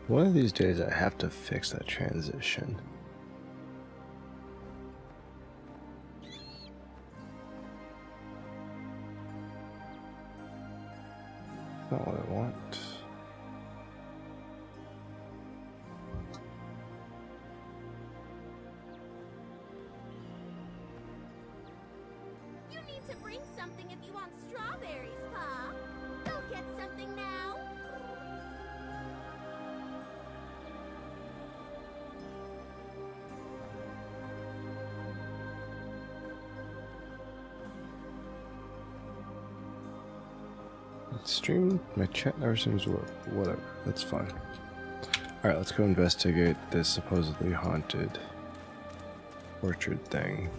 One of these days I have to fix that transition. Not what I want. You need to bring something if you want strawberries, Pa. Go get something now. Stream, my chat never seems to work. Whatever, that's fine. Alright, let's go investigate this supposedly haunted orchard thing.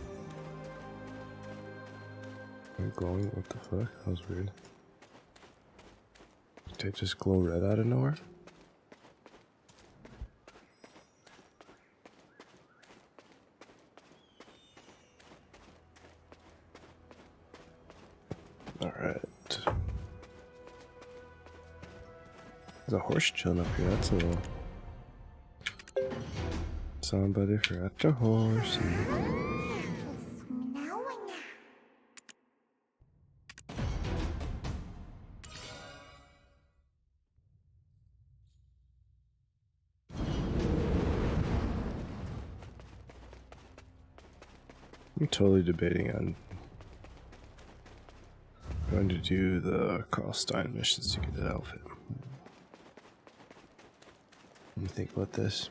Am I glowing? What the fuck? That was weird. Did it just glow red out of nowhere? Alright. There's a horse chilling up here. That's a little. Somebody forgot the horse. I'm totally debating on going to do the Carl Stein missions to get that outfit. Let me think about this.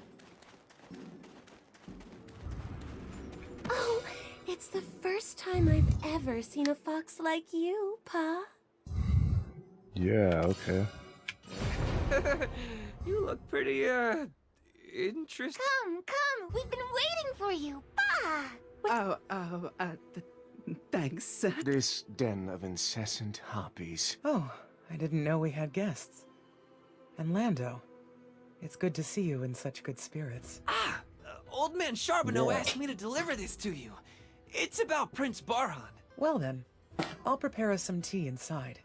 Oh, it's the first time I've ever seen a fox like you, Pa. Yeah, okay. You look pretty, interesting. Come, we've been waiting for you, Pa. Thanks. This den of incessant harpies. Oh, I didn't know we had guests. And Lando, it's good to see you in such good spirits. Old man Charbonneau asked me to deliver this to you. It's about Prince Barhan. Well then, I'll prepare us some tea inside.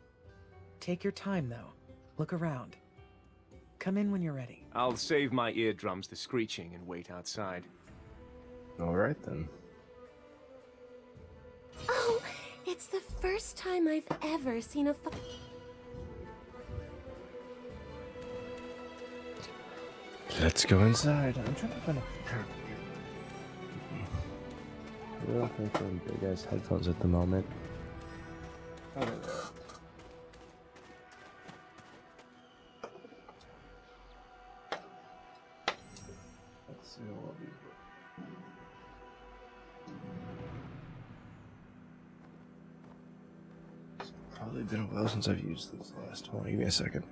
Take your time, though. Look around. Come in when you're ready. I'll save my eardrums the screeching and wait outside. Alright then. Oh, it's the first time I've ever seen a fox. Let's go inside. I'm trying to find a. I don't think I'm big ass headphones at the moment. Oh, there they are. Let's see what we It's probably been a while since I've used this last one. Give me a second.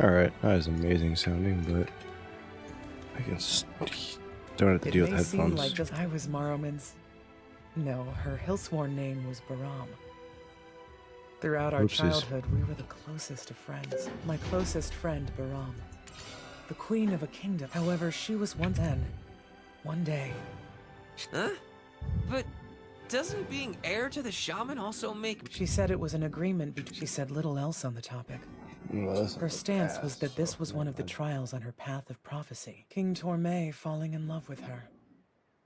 Alright, not as amazing sounding, but I can don't have to deal with headphones. It may seem like just I was Morrowman's. No, her Hillsworn name was Baram. Throughout our childhood, we were the closest of friends. My closest friend, Baram. The queen of a kingdom. However, she was once then. One day. Huh? But doesn't being heir to the shaman also make... She said it was an agreement between... She said little else on the topic. Her stance was that this was one of the trials on her path of prophecy. King Torme falling in love with her.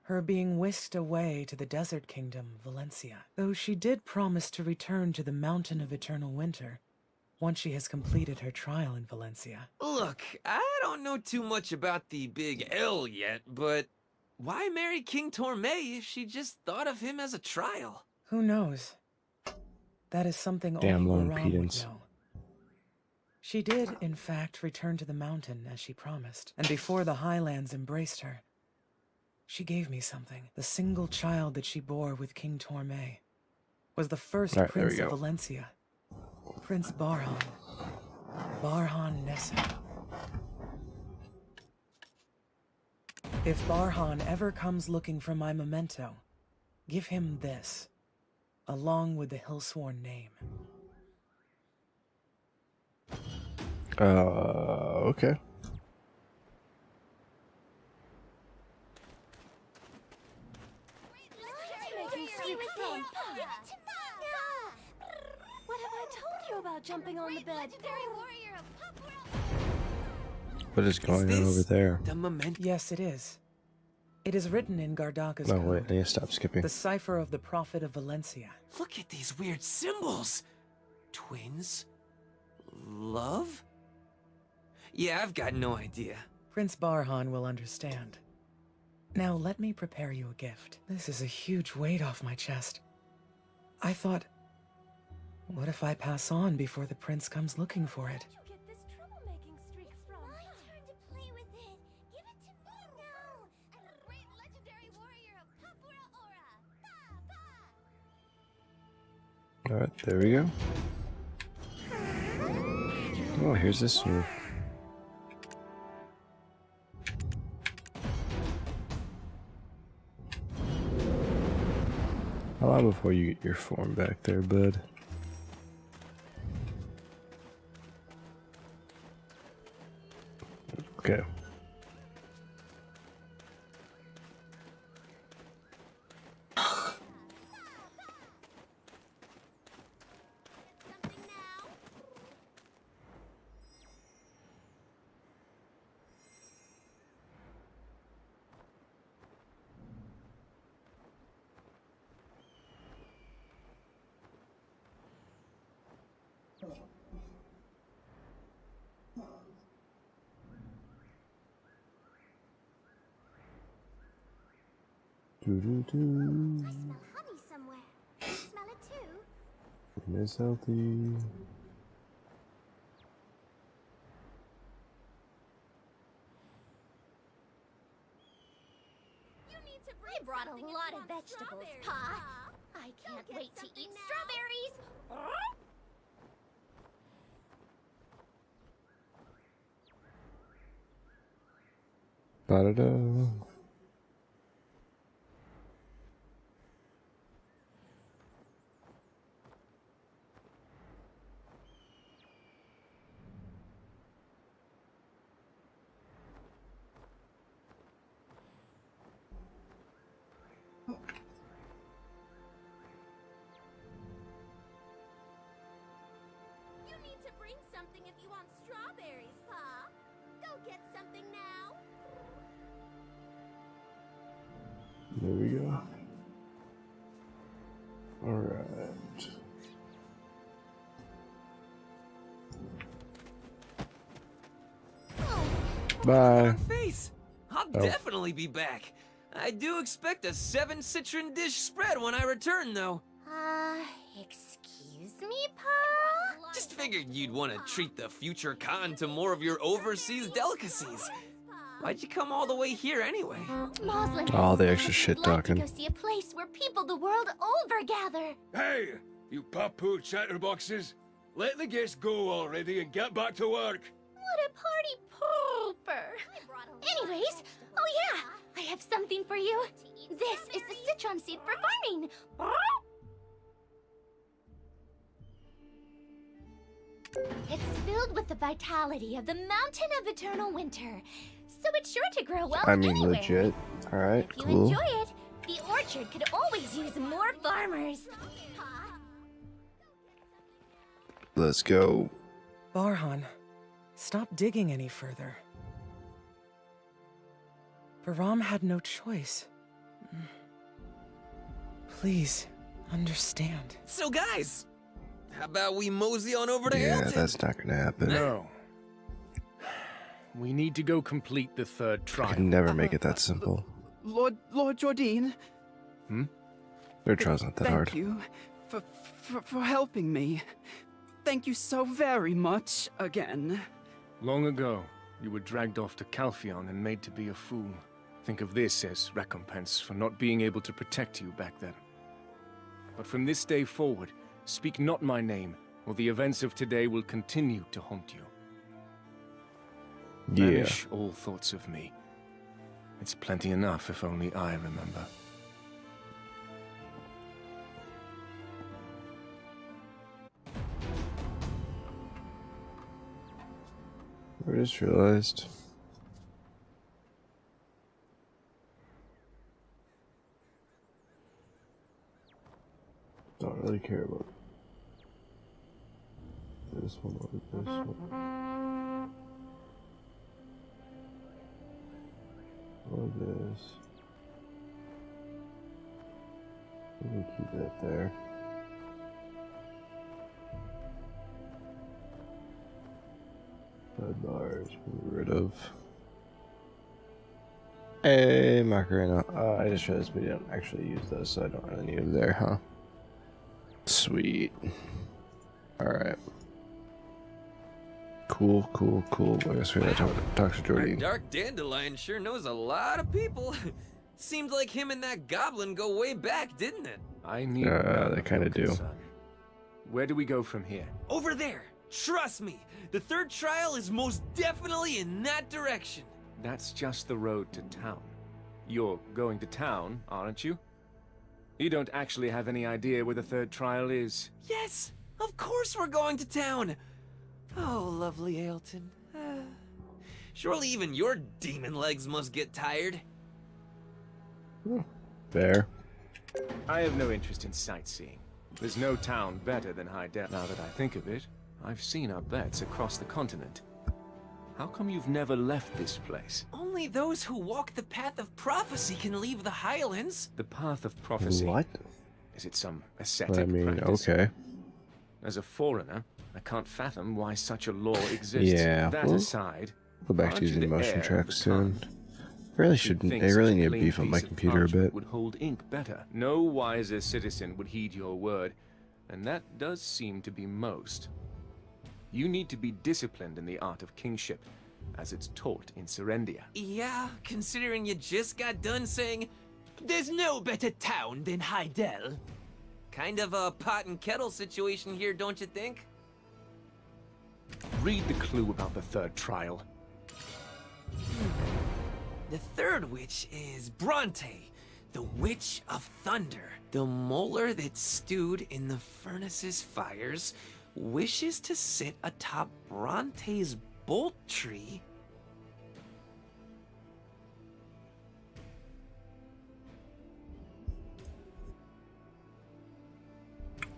Her being whisked away to the desert kingdom, Valencia. Though she did promise to return to the Mountain of Eternal Winter once she has completed her trial in Valencia. Look, I don't know too much about the Big L yet, but why marry King Torme if she just thought of him as a trial? Who knows? That is something Damn low only Baram would impedance. know. She did, in fact, return to the mountain as she promised, and before the Highlands embraced her, She gave me something. The single child that she bore with King Torme was the first All right, there we prince of go. Valencia, Prince Barhan. Barhan Nessa. If Barhan ever comes looking for my memento, give him this, along with the Hillsworn name. Okay. What have I told you about jumping on the bed? What is going on over there? The memento. Yes, it is. It is written in Gardaka's No, code. wait, I need to stop skipping. The cipher of the Prophet of Valencia. Look at these weird symbols. Twins? Love? Yeah, I've got no idea. Prince Barhan will understand. Now let me prepare you a gift. This is a huge weight off my chest. I thought, what if I pass on before the prince comes looking for it? You get this troublemaking streak from? My turn to play with it. Give it to me now. I'm the great legendary warrior of Papura Ora. Alright, there we go. Oh, here's this move. How long before you get your form back there, bud? Okay. Something now. Doo-doo-doo. I smell honey somewhere. You smell it too? Miss Healthy. You need to bring I brought a lot of vegetables, Pa. I can't wait to eat strawberries. Ba-da-da. You need to bring something if you want strawberries, Pa. Go get something now. There we go. Alright. Bye. Face. I'll definitely be back. I do expect a 7-citron dish spread when I return, though. Excuse me, Pa? Just figured you'd want to treat the future Khan to more of your overseas delicacies. Why'd you come all the way here anyway? Moslem All the extra shit like to talking. go see a place where people the world over gather. Hey, you papu chatterboxes. Let the guests go already and get back to work. What a party pooper. Anyways, oh yeah, I have something for you. This is the citron seed for farming. It's filled with the vitality of the mountain of eternal winter, so it's sure to grow well I mean, anywhere. legit. Alright, If you cool. enjoy it, the orchard could always use more farmers. Let's go. Barhan, stop digging any further. Baram had no choice. Please, understand. So guys, how about we mosey on over to Yeah, Hilton? that's not gonna happen. No. We need to go complete the third I trial. could never make it that simple. Lord Jordine, Their trial's not that thank hard. you for helping me. Thank you so very much again. Long ago, you were dragged off to Calphion and made to be a fool. Think of this as recompense for not being able to protect you back then. But from this day forward, speak not my name, or the events of today will continue to haunt you. Yeah. Banish all thoughts of me. It's plenty enough if only I remember. I just realized. Don't really care about this one or this one. Or this. We can keep that there. Red bars, rid of. Hey, Macarena. I just realized we don't actually use those, so I don't really need them there, huh? Sweet. Alright. Cool. I guess we gotta talk to Our Jordy. dark dandelion sure knows a lot of people. Seemed like him and that goblin go way back, didn't it? I need They kinda do. Where do we go from here? Over there. Trust me, the third trial is most definitely in that direction. That's just the road to town. You're going to town, aren't you? You don't actually have any idea where the third trial is. Yes, of course we're going to town. Oh, lovely Ailton. Surely even your demon legs must get tired. Fair. I have no interest in sightseeing. There's no town better than Hyde. Now that I think of it, I've seen our bets across the continent. How come you've never left this place? Only those who walk the path of prophecy can leave the Highlands. The path of prophecy. What? Is it some ascetic I mean, practice? okay. As a foreigner, I can't fathom why such a law exists. Yeah, That well, aside, Go back aren't to using you the motion heir of tracks the soon. continent? Really You'd shouldn't. think I such really a need to plain beef up my piece of computer a parchment bit. would hold ink better. No wiser citizen would heed your word, and that does seem to be most. You need to be disciplined in the art of kingship, as it's taught in Serendia. Yeah, considering you just got done saying, there's no better town than Hydel. Kind of a pot and kettle situation here, don't you think? Read the clue about the third trial. The third witch is Bronte, the Witch of Thunder. The molar that stewed in the furnace's fires wishes to sit atop Bronte's bolt tree.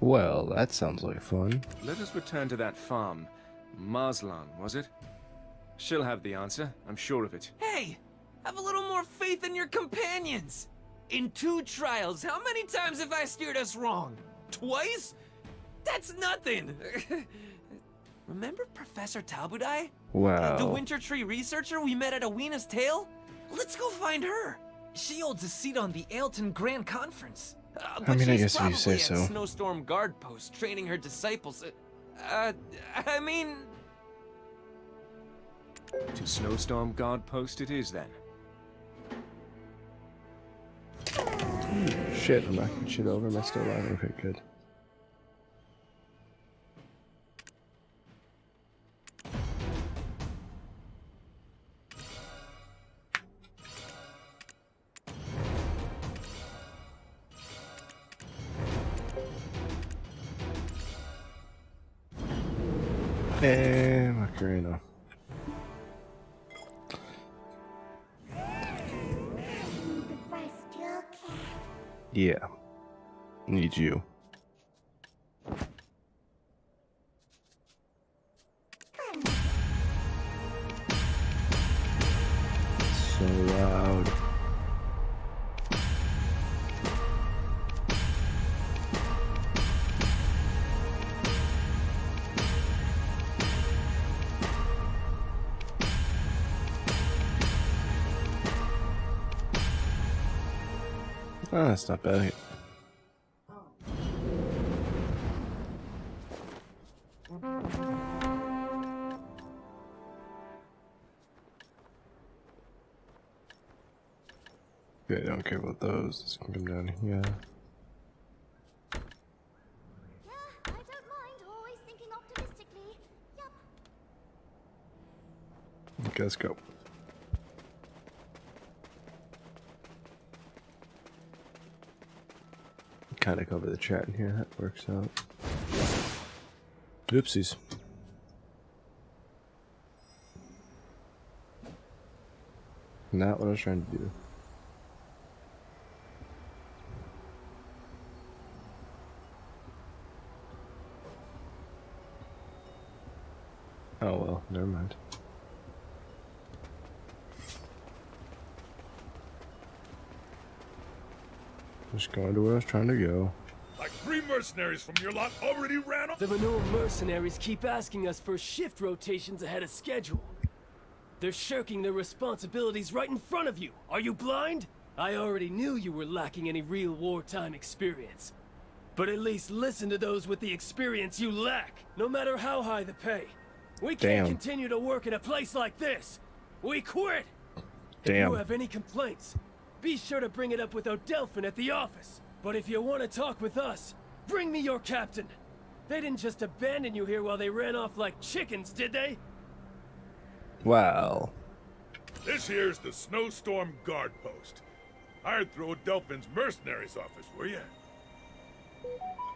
Well, that sounds like fun. Let us return to that farm. Marslan, was it? She'll have the answer, I'm sure of it. Hey, have a little more faith in your companions. In 2 trials, how many times have I steered us wrong? Twice? That's nothing. Remember Professor Talbudai? Wow. The winter tree researcher we met at Aweena's Tale? Let's go find her. She holds a seat on the Ailton Grand Conference. I But mean, I she's guess if you say probably at so. Snowstorm Guard Post training her disciples. I mean... To Snowstorm Guard Post it is then. Shit, I'm knocking shit over. Am I still alive? Okay, good. Hey, Macarena. Yeah. Need you. So loud. Oh, that's not bad. Okay, I don't care about those. This can come down here. Yeah, I don't mind always thinking optimistically. Yup. Okay, let's go. Kind of cover the chat in here. That works out. Oopsies. Not what I was trying to do. Oh well, never mind. Just going to where I was trying to go. Like 3 mercenaries from your lot already ran off. The manure mercenaries keep asking us for shift rotations ahead of schedule. They're shirking their responsibilities right in front of you. Are you blind? I already knew you were lacking any real wartime experience. But at least listen to those with the experience you lack, no matter how high the pay. We can't continue to work in a place like this. We quit! If you have any complaints, be sure to bring it up with Odelphin at the office. But if you want to talk with us, bring me your captain. They didn't just abandon you here while they ran off like chickens, did they? Wow. This here's the Snowstorm Guard Post. Hired through Odelphin's mercenaries office, were you?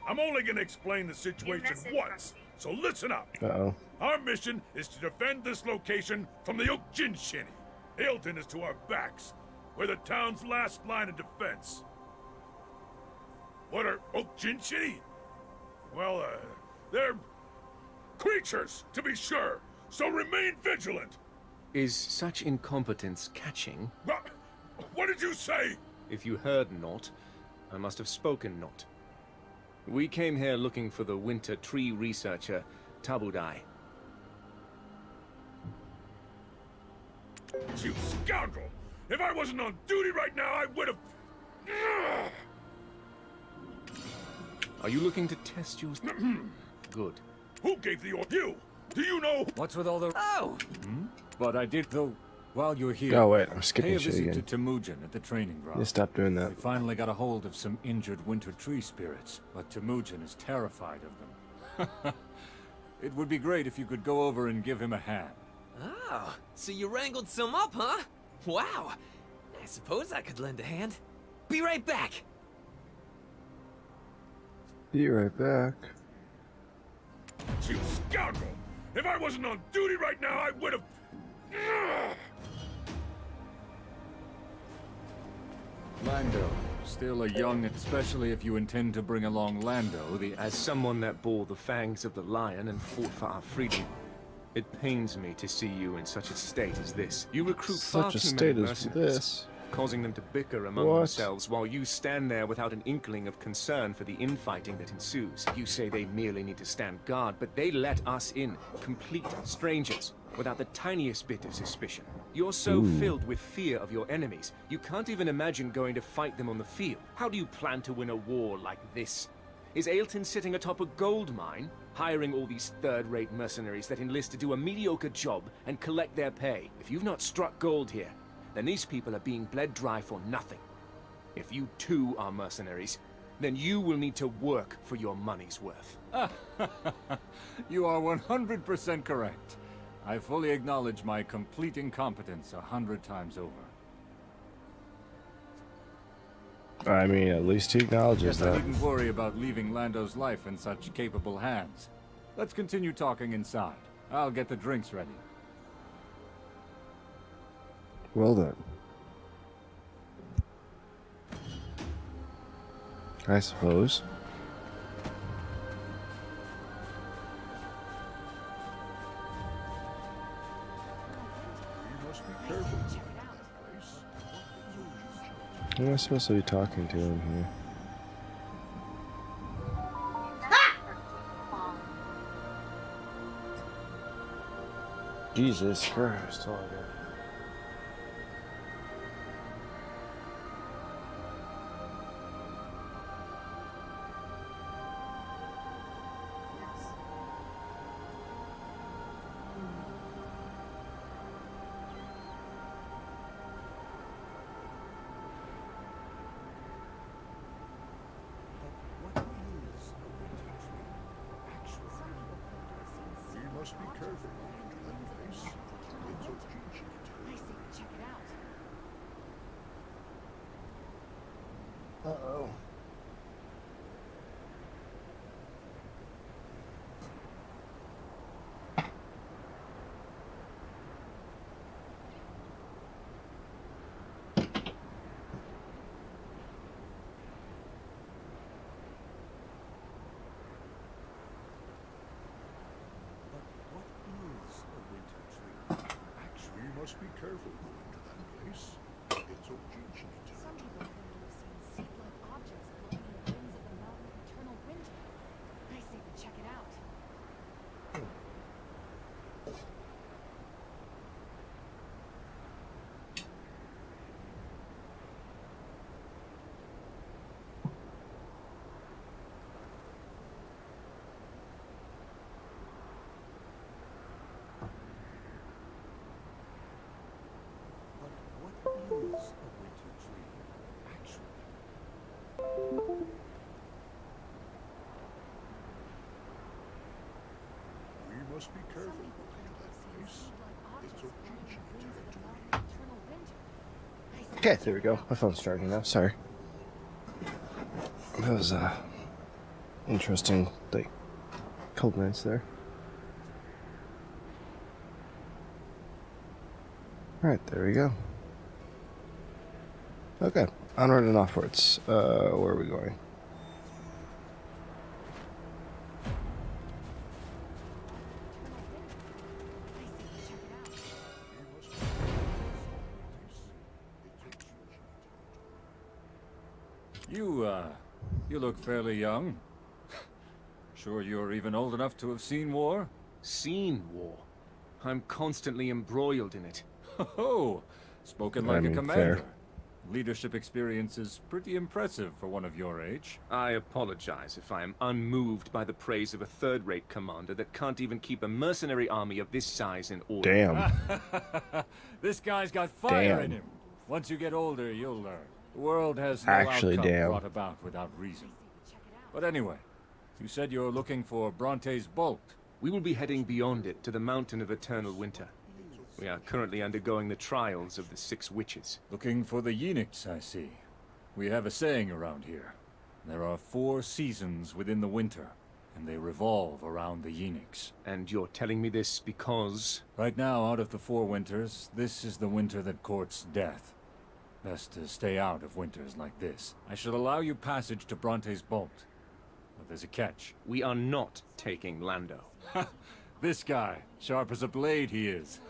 I'm only gonna explain the situation once, so listen up. Uh-oh. Our mission is to defend this location from the Okjinshinny. Hilton is to our backs. We're the town's last line of defense. What are Okjinshinny? Well, they're creatures, to be sure. So remain vigilant. Is such incompetence catching? What did you say? If you heard not, I must have spoken not. We came here looking for the winter tree researcher, Tabudai. You scoundrel! If I wasn't on duty right now, I would have... Are you looking to test your... Good. Who gave the order? You! Do you know... What's with all the... Oh! But I did, though, while you're here... Oh wait, I'm pay skipping a shit visit again. to Temujin at the training ground. Yeah, stop doing that. We finally got a hold of some injured winter tree spirits, but Temujin is terrified of them. It would be great if you could go over and give him a hand. Oh, so you wrangled some up, huh? Wow. I suppose I could lend a hand. Be right back. Be right back. You scoundrel! If I wasn't on duty right now, I would have... Lando, still a young, especially if you intend to bring along Lando, the... As someone that bore the fangs of the lion and fought for our freedom, it pains me to see you in such a state as this. You recruit far Such a too state many as mercenaries, this. causing them to bicker among themselves while you stand there without an inkling of concern for the infighting that ensues. You say they merely need to stand guard, but they let us in, complete strangers, without the tiniest bit of suspicion. You're so filled with fear of your enemies, you can't even imagine going to fight them on the field. How do you plan to win a war like this? Is Ailton sitting atop a gold mine, hiring all these third-rate mercenaries that enlist to do a mediocre job and collect their pay? If you've not struck gold here, then these people are being bled dry for nothing. If you too are mercenaries, then you will need to work for your money's worth. You are 100% correct. I fully acknowledge my complete incompetence 100 times over. I mean, at least he acknowledges Yes, I that. needn't worry about leaving Lando's life in such capable hands. Let's continue talking inside. I'll get the drinks ready. Well then. I suppose. Who am I supposed to be talking to in here? Jesus Christ, oh God. must be careful going into that place. It's Ojinshi. I say we check it out. Uh-oh. Actually, you must be careful going to that place. It's Ojinshi. Some people claim to have seen seed-like objects floating in the winds of the mountain of eternal winter. I say we check it out. What is a winter tree, actually? We must be careful going to that place. It's Ojinshi territory. Eternal winter. I say Okay, there we go. My phone's charging now. Sorry. That was interesting, like, couple minutes there. Alright, there we go. Okay, onward and offwards. Where are we going? You look fairly young. Sure you're even old enough to have seen war? Seen war? I'm constantly embroiled in it. Oh, spoken I like mean, a commander. fair. Leadership experience is pretty impressive for one of your age. I apologize if I am unmoved by the praise of a third-rate commander that can't even keep a mercenary army of this size in order. Damn. This guy's got fire Damn. in him. Once you get older, you'll learn. The world has no Actually, outcome damn. brought about without reason. But anyway, you said you're looking for Bronte's bolt. We will be heading beyond it to the Mountain of Eternal Winter. We are currently undergoing the trials of the 6 witches. Looking for the Yenix, I see. We have a saying around here. There are 4 seasons within the winter, and they revolve around the Yenix. And you're telling me this because... Right now, out of the 4 winters, this is the winter that courts death. Best to stay out of winters like this. I shall allow you passage to Bronte's bolt. But there's a catch. We are not taking Lando. This guy, sharp as a blade he is.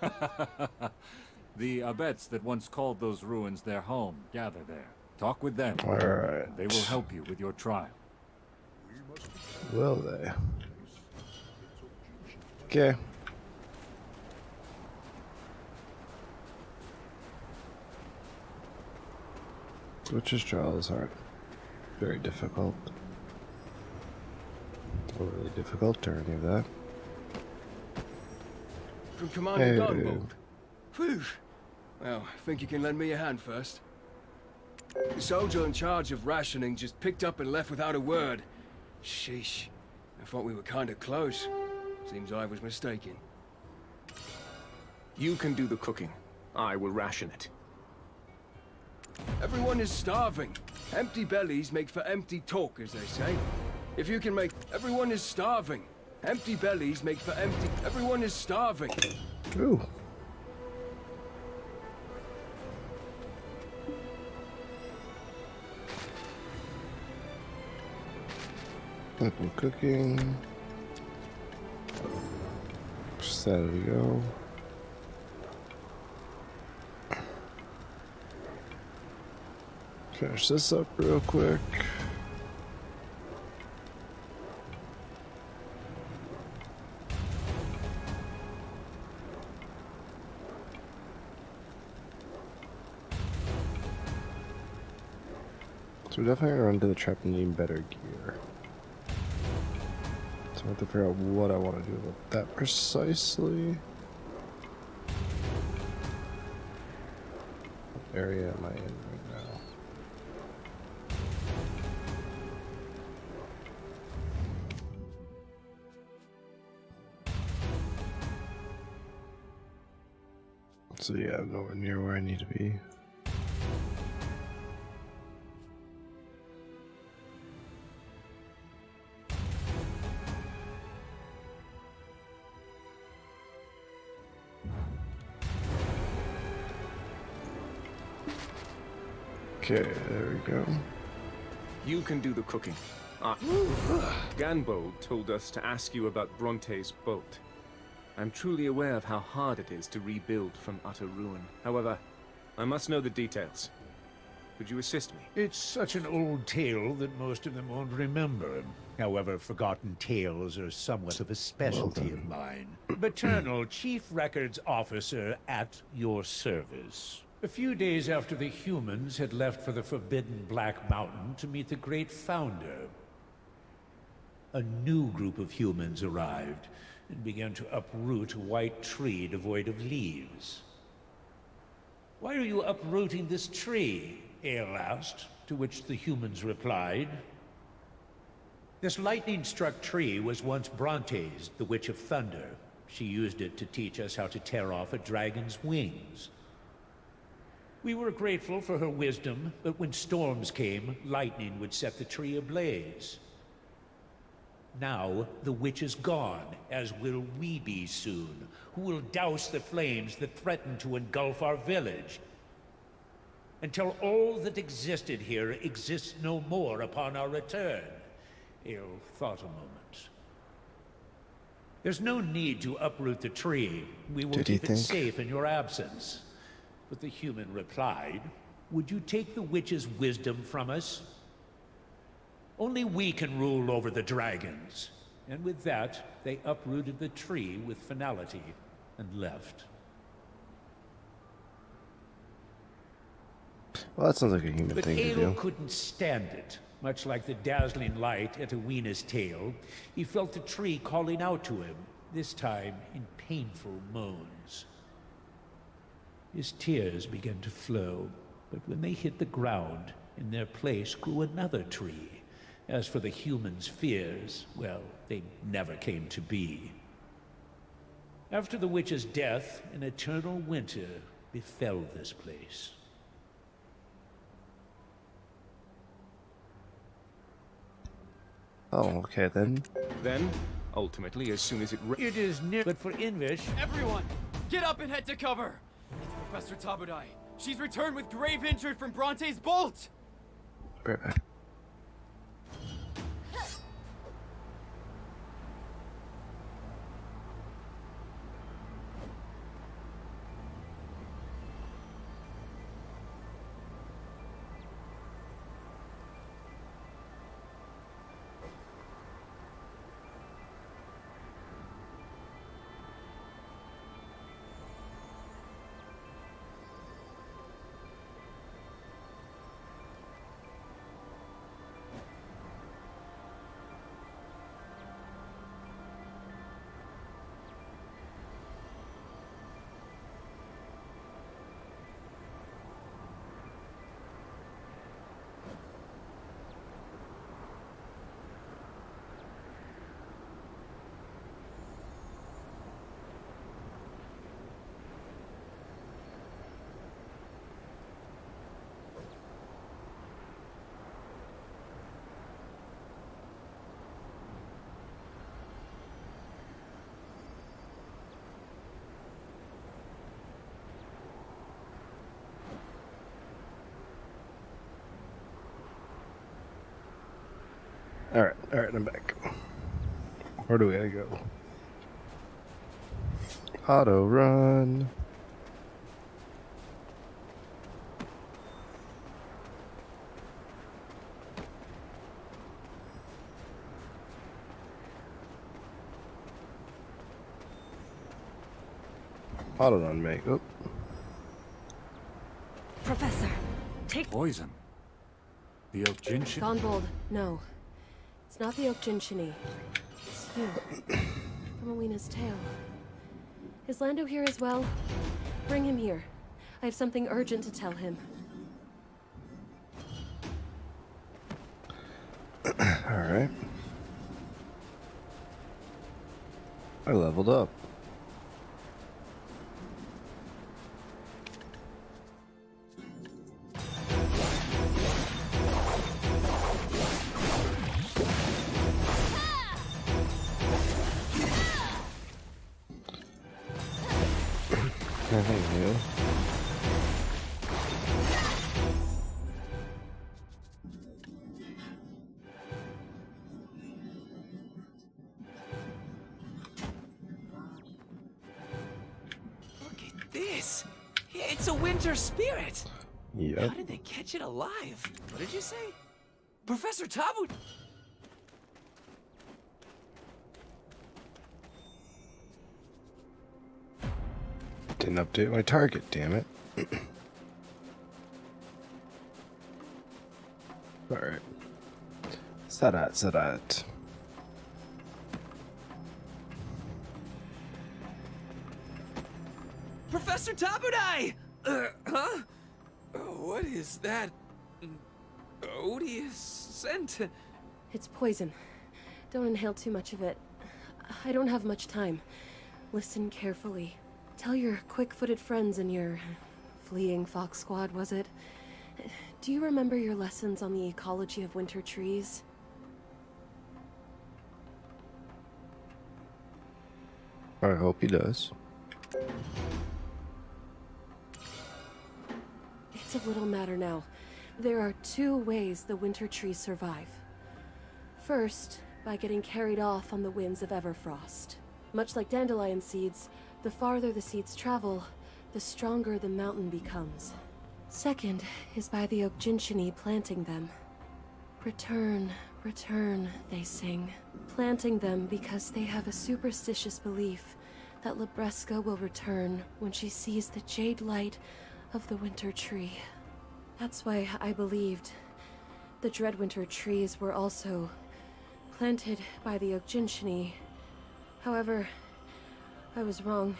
The Abets that once called those ruins their home gather there. Talk with them. Alright. They will help you with your trial. Will they? Okay. Witches' trials aren't very difficult. Or really difficult or any of that. From Commander Hey. Gunbolt. Phew. Well, I think you can lend me a hand first. The soldier in charge of rationing just picked up and left without a word. Sheesh. I thought we were kind of close. Seems I was mistaken. You can do the cooking. I will ration it. Everyone is starving. Empty bellies make for empty talk, as they say. If you can make... Everyone is starving. Empty bellies make for empty... Everyone is starving. Ooh. Open cooking. Just there we go. Finish this up real quick. So we're definitely gonna run to the trap and need better gear. So I have to figure out what I want to do about that precisely. What area am I in right now? So yeah, I'm nowhere near where I need to be. Okay, there we go. You can do the cooking. Ganbold told us to ask you about Bronte's bolt. I'm truly aware of how hard it is to rebuild from utter ruin. However, I must know the details. Could you assist me? It's such an old tale that most of them won't remember. However, forgotten tales are somewhat of a specialty of mine. Paternal Chief Records Officer at your service. A few days after the humans had left for the forbidden Black Mountain to meet the Great Founder, a new group of humans arrived and began to uproot a white tree devoid of leaves. "Why are you uprooting this tree?" Ale asked, to which the humans replied, "This lightning-struck tree was once Bronte's, the Witch of Thunder. She used it to teach us how to tear off a dragon's wings. We were grateful for her wisdom, but when storms came, lightning would set the tree ablaze. Now, the witch is gone, as will we be soon, who will douse the flames that threaten to engulf our village, until all that existed here exists no more upon our return." Ale thought a moment. "There's no need to uproot the tree. We will keep it safe in your absence." But the human replied, "Would you take the witch's wisdom from us? Only we can rule over the dragons." And with that, they uprooted the tree with finality and left. Well, that sounds like a human But thing to Ale do. couldn't stand it. Much like the dazzling light at Awena's tail, he felt the tree calling out to him, this time in painful moans. His tears began to flow, but when they hit the ground, in their place grew another tree. As for the humans' fears, well, they never came to be. After the witch's death, an eternal winter befell this place. Oh, okay then. Then, ultimately, as soon as it It is near, but for Invish... Everyone, get up and head to cover! It's Professor Tabudai. She's returned with grave injury from Bronte's bolt! Right back. Alright, I'm back. Where do we gotta go? Auto run. Auto run, mate. Oh. Professor, take Poison. The Oak-Jinshin? Gonbold, no. It's not the Oak-Jinshin. It's you. From Awena's tail. Is Lando here as well? Bring him here. I have something urgent to tell him. Alright. I leveled up. anything new? Look at this. It's a winter spirit. Yep. How did they catch it alive? What did you say? Professor Tabu... Didn't update my target, damn it. Alright. Sarat. Professor Tabudai! Huh? What is that odious scent? It's poison. Don't inhale too much of it. I don't have much time. Listen carefully. Tell your quick-footed friends in your fleeing fox squad, was it? Do you remember your lessons on the ecology of winter trees? I hope he does. It's of little matter now. There are 2 ways the winter trees survive. First, by getting carried off on the winds of Everfrost. Much like dandelion seeds, the farther the seeds travel, the stronger the mountain becomes. Second is by the Okjinshini planting them. Return, return, they sing. Planting them because they have a superstitious belief that Libresca will return when she sees the jade light of the winter tree. That's why I believed the Dreadwinter trees were also planted by the Okjinshini. However, I was wrong.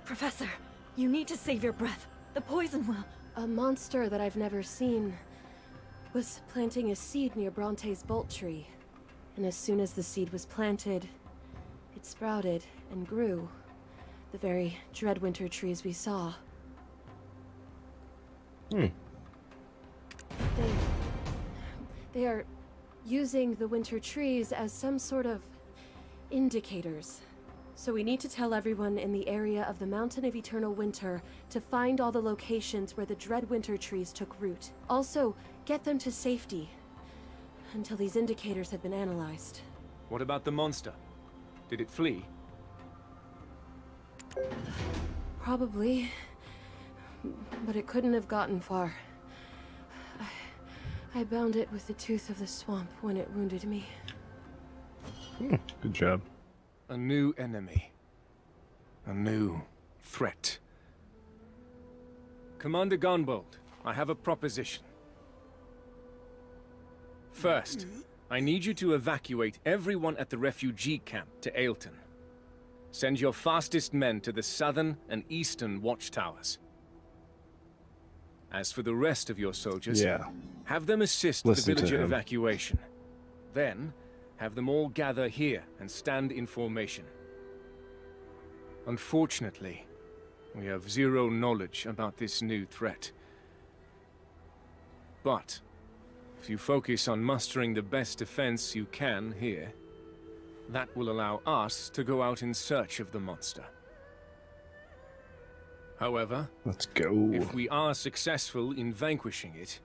Professor, you need to save your breath. The poison will... A monster that I've never seen was planting a seed near Bronte's bolt tree. And as soon as the seed was planted, it sprouted and grew. The very Dreadwinter trees we saw. They are using the winter trees as some sort of indicators. So we need to tell everyone in the area of the Mountain of Eternal Winter to find all the locations where the Dreadwinter trees took root. Also, get them to safety until these indicators have been analyzed. What about the monster? Did it flee? Probably. But it couldn't have gotten far. I bound it with the tooth of the swamp when it wounded me. Good job. A new enemy. A new threat. Commander Gunbold, I have a proposition. First, I need you to evacuate everyone at the refugee camp to Ailton. Send your fastest men to the southern and eastern watchtowers. As for the rest of your soldiers, have them assist the villager evacuation. Then, have them all gather here and stand in formation. Unfortunately, we have zero knowledge about this new threat. But, if you focus on mustering the best defense you can here, that will allow us to go out in search of the monster. However, let's go. If we are successful in vanquishing it,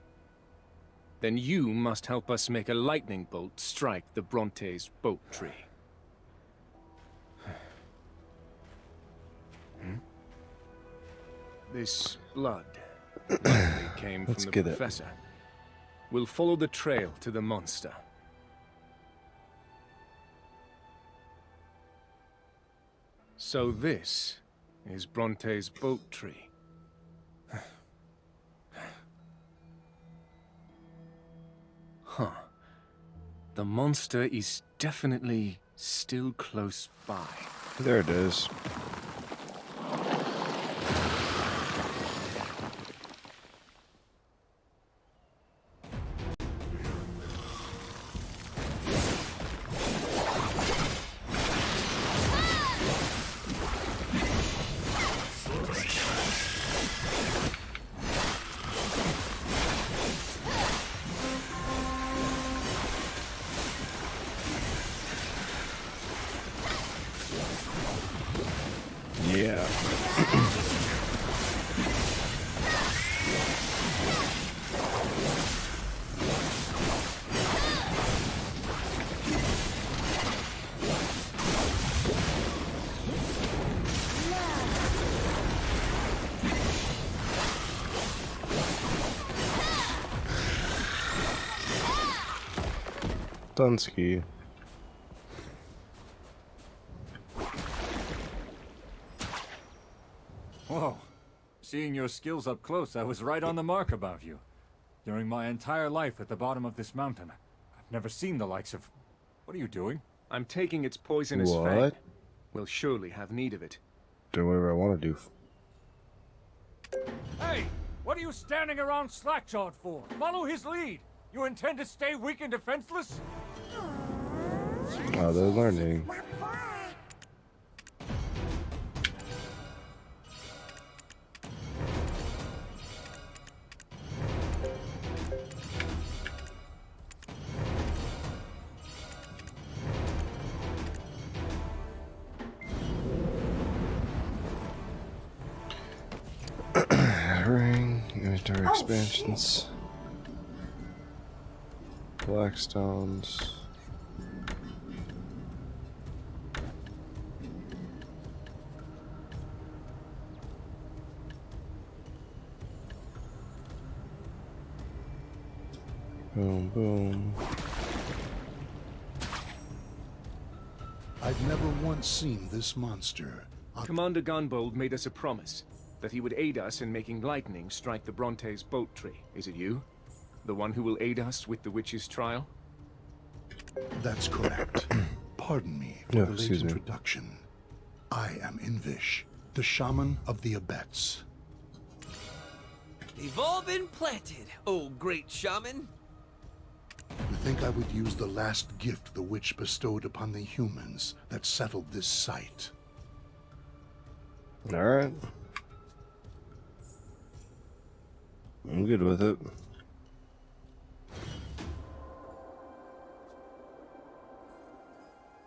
then you must help us make a lightning bolt strike the Bronte's bolt tree. This blood likely came from the professor. We'll follow the trail to the monster. So this is Bronte's bolt tree. Huh. The monster is definitely still close by. There it is. Dunsky. Whoa. Seeing your skills up close, I was right on the mark about you. During my entire life at the bottom of this mountain, I've never seen the likes of... What are you doing? I'm taking its poisonous fang. What? We'll surely have need of it. Do whatever I want to do. Hey! What are you standing around slack-jawed for? Follow his lead! You intend to stay weak and defenseless? Oh, they're learning. Ring, inventory expansions. Blackstones. Boom, boom. I've never once seen this monster. Commander Gunbold made us a promise that he would aid us in making lightning strike the Bronte's bolt tree. Is it you? The one who will aid us with the witch's trial? That's correct. Pardon me for the late introduction. I am Invish, the shaman of the Abets. They've all been planted, oh great shaman. You think I would use the last gift the witch bestowed upon the humans that settled this site? Alright. I'm good with it.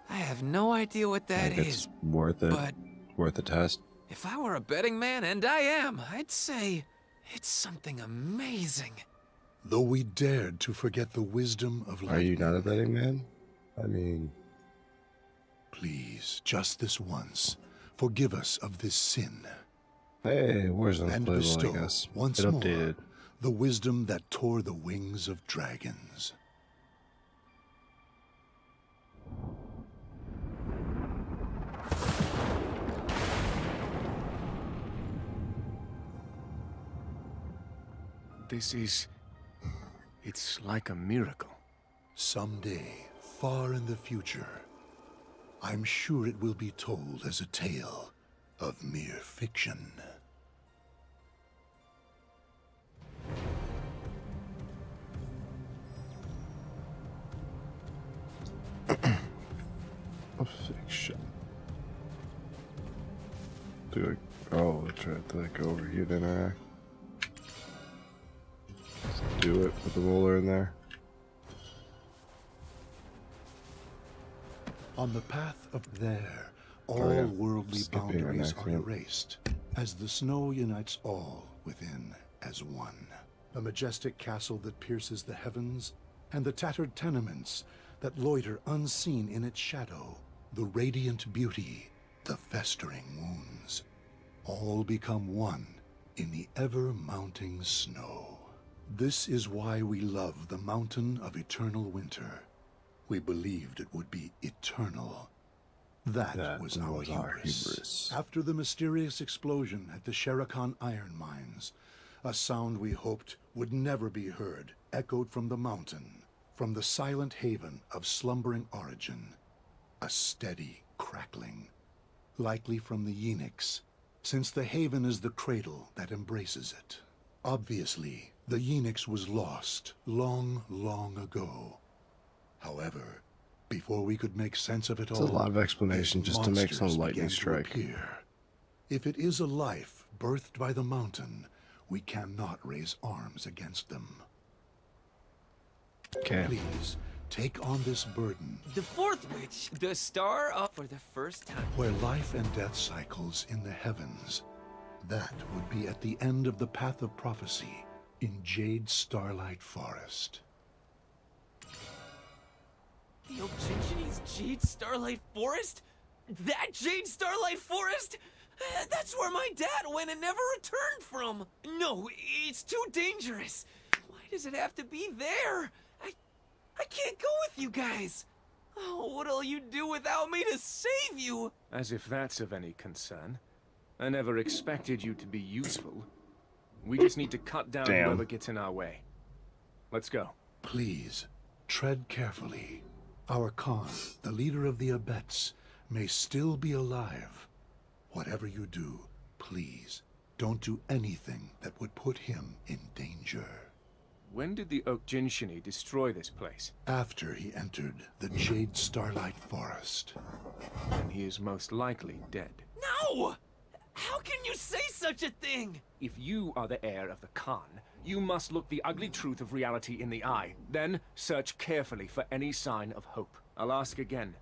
I have no idea what that is. It's worth it. But worth a test. if I were a betting man, and I am, I'd say it's something amazing. Though we dared to forget the wisdom of lightning. Are you not a betting man? I mean... Please, just this once, forgive us of this sin. Hey, Warzone's and playable, bestow, I guess. once It more, updated. the wisdom that tore the wings of dragons. This is... it's like a miracle. Someday, far in the future, I'm sure it will be told as a tale of mere fiction. Fiction. Oh, let's try to go over here to interact. Let's do it with the roller in there. On the path of there, all yeah. worldly Skipping an boundaries are accident. erased, as the snow unites all within as one. A majestic castle that pierces the heavens, and the tattered tenements that loiter unseen in its shadow. The radiant beauty, the festering wounds, all become one in the ever-mounting snow. This is why we love the mountain of eternal winter. We believed it would be eternal. That was our hubris. After the mysterious explosion at the Sherakan iron mines, a sound we hoped would never be heard echoed from the mountain, from the silent haven of slumbering origin. A steady crackling, likely from the Yenix, since the haven is the cradle that embraces it. Obviously, the Yenix was lost long, long ago. However, before we could make sense of it all, It's a lot of explanation just to make some monsters lightning began to strike. appear. If it is a life birthed by the mountain, we cannot raise arms against them. Okay. Please, take on this burden. The fourth witch, the star up for the first time. Where life and death cycles in the heavens, that would be at the end of the path of prophecy in Jade Starlight Forest. The Oginshini's Jade Starlight Forest? That Jade Starlight Forest? That's where my dad went and never returned from. No, it's too dangerous. Why does it have to be there? I can't go with you guys. Oh, what'll you do without me to save you? As if that's of any concern. I never expected you to be useful. We just need to cut down whoever gets in our way. Let's go. Please, tread carefully. Our Khan, the leader of the Abets, may still be alive. Whatever you do, please, don't do anything that would put him in danger. When did the Okjinshini destroy this place? After he entered the Jade Starlight Forest. Then he is most likely dead. No! How can you say such a thing? If you are the heir of the Khan, you must look the ugly truth of reality in the eye. Then search carefully for any sign of hope. I'll ask again.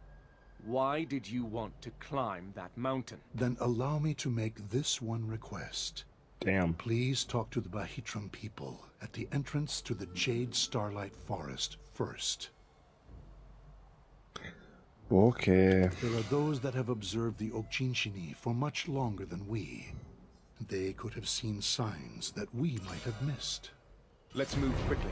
Why did you want to climb that mountain? Then allow me to make this one request. Damn. Please talk to the Bahitram people at the entrance to the Jade Starlight Forest first. Okay. There are those that have observed the Okjinshini for much longer than we. They could have seen signs that we might have missed. Let's move quickly.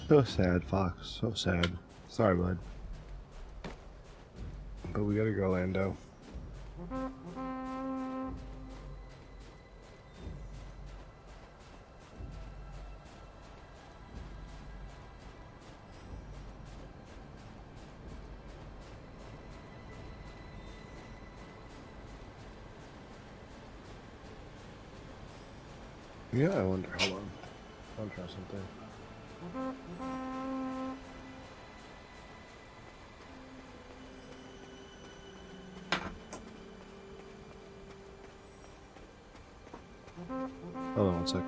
So sad, Fox. So sad. Sorry, bud. But we gotta go, Lando. Yeah, I wonder. Hold on. I'll try something. Hold on one sec.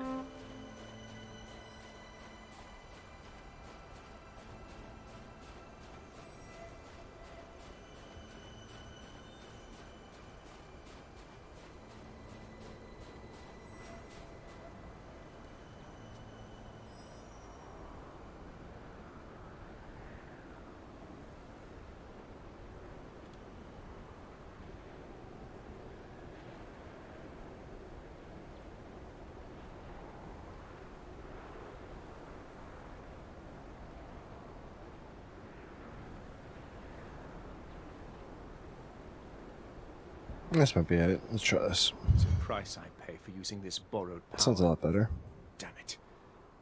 This might be it. Let's try this. It's a price I pay for using this borrowed power. Sounds a lot better. Damn it.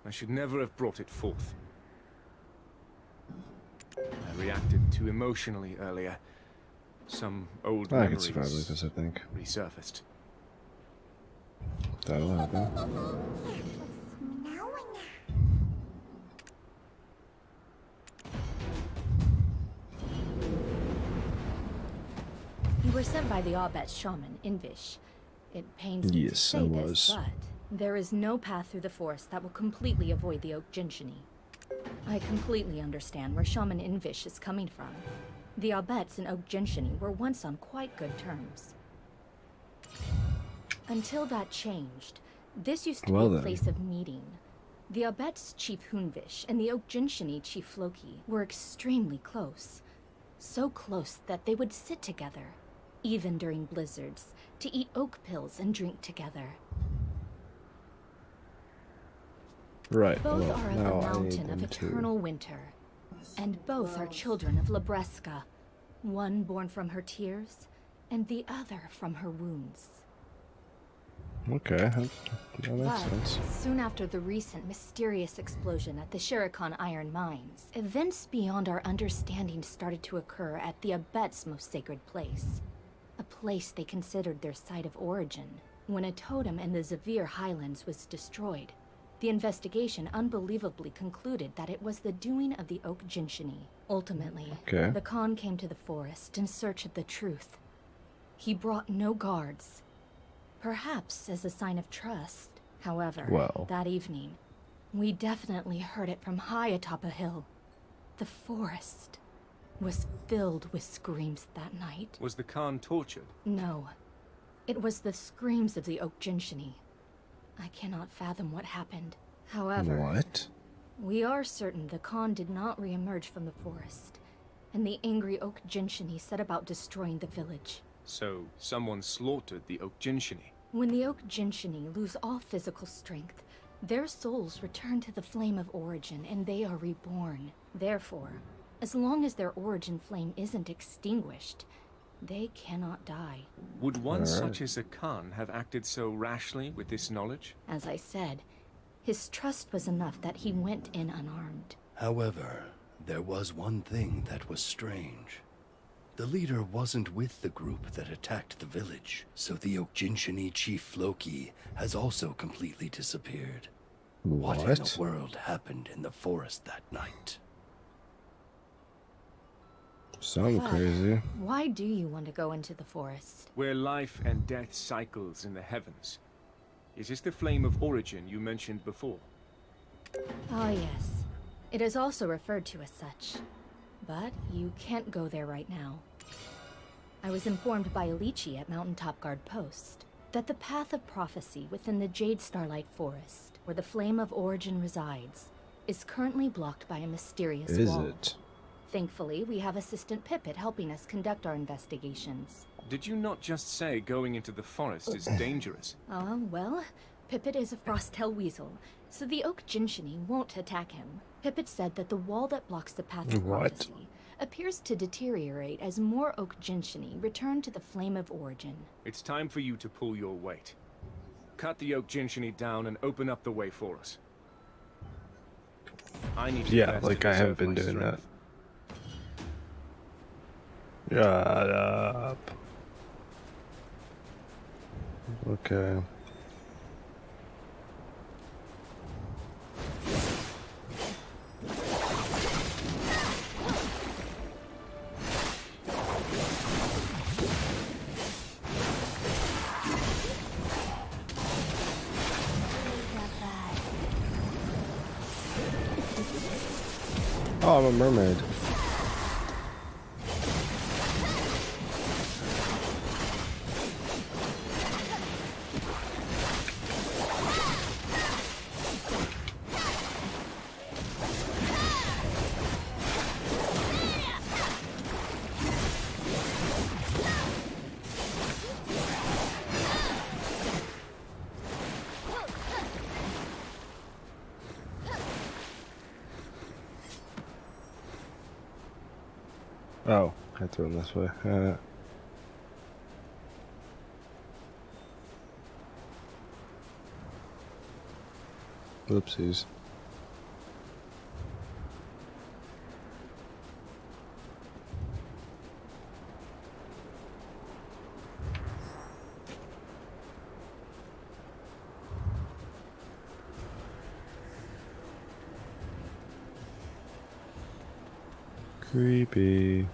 I should never have brought it forth. I reacted too emotionally earlier. Some old I can memories survive like this, I think. resurfaced. That'll happen. You were sent by the Abet shaman, Invish. It pains me to say this, but there is no path through the forest that will completely avoid the Okjinshini. I completely understand where Shaman Invish is coming from. The Abets and Okjinshini were once on quite good terms. Until that changed, this used to be a place of meeting. The Abets Chief Hunvish and the Okjinshini Chief Loki were extremely close. So close that they would sit together, even during blizzards, to eat oak pills and drink together. Right. Both are at the mountain of eternal winter, and both are children of Labreska, one born from her tears, and the other from her wounds. Okay, that makes sense. Soon after the recent mysterious explosion at the Shirikan Iron Mines, events beyond our understanding started to occur at the Abet's most sacred place. A place they considered their site of origin. When a totem in the Zavir Highlands was destroyed, the investigation unbelievably concluded that it was the doing of the Okjinshini. Ultimately, the Khan came to the forest in search of the truth. He brought no guards, perhaps as a sign of trust. However, that evening, we definitely heard it from high atop a hill. The forest was filled with screams that night. Was the Khan tortured? No. It was the screams of the Okjinshini. I cannot fathom what happened. However, we are certain the Khan did not re-emerge from the forest, and the angry Okjinshini set about destroying the village. So, someone slaughtered the Okjinshini. When the Okjinshini lose all physical strength, Their souls return to the flame of origin, and they are reborn. Therefore, as long as their origin flame isn't extinguished, they cannot die. Would one such as a Khan have acted so rashly with this knowledge? As I said, his trust was enough that he went in unarmed. However, there was one thing that was strange. The leader wasn't with the group that attacked the village, so the Okjinshini chief Loki has also completely disappeared. What in the world happened in the forest that night? Sound crazy. Why do you want to go into the forest? Where life and death cycles in the heavens. Is this the flame of origin you mentioned before? Oh yes. It is also referred to as such. But you can't go there right now. I was informed by Alici at Mountaintop Guard Post that the path of prophecy within the Jade Starlight Forest, where the flame of origin resides, is currently blocked by a mysterious wall. Is it? Thankfully, we have Assistant Pippet helping us conduct our investigations. Did you not just say going into the forest is dangerous? Well, Pippet is a Frostel Weasel, so the Okjinshini won't attack him. Pippet said that the wall that blocks the path of prophecy appears to deteriorate as more Okjinshini return to the flame of origin. It's time for you to pull your weight. Cut the Okjinshini down and open up the way for us. I need to like I have been doing that. Shut up. Okay. Oh, I'm a mermaid. Oh, I threw him this way. Oopsies. Creepy.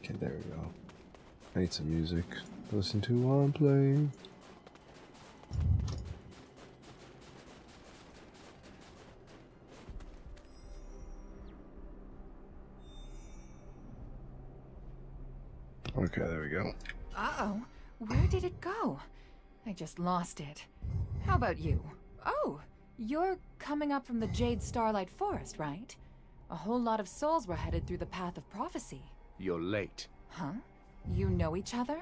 Okay, there we go. I need some music to listen to while I'm playing. Okay, there we go. Uh-oh. Where did it go? I just lost it. How about you? Oh, you're coming up from the Jade Starlight Forest, right? A whole lot of souls were headed through the path of prophecy. You're late. Huh? You know each other?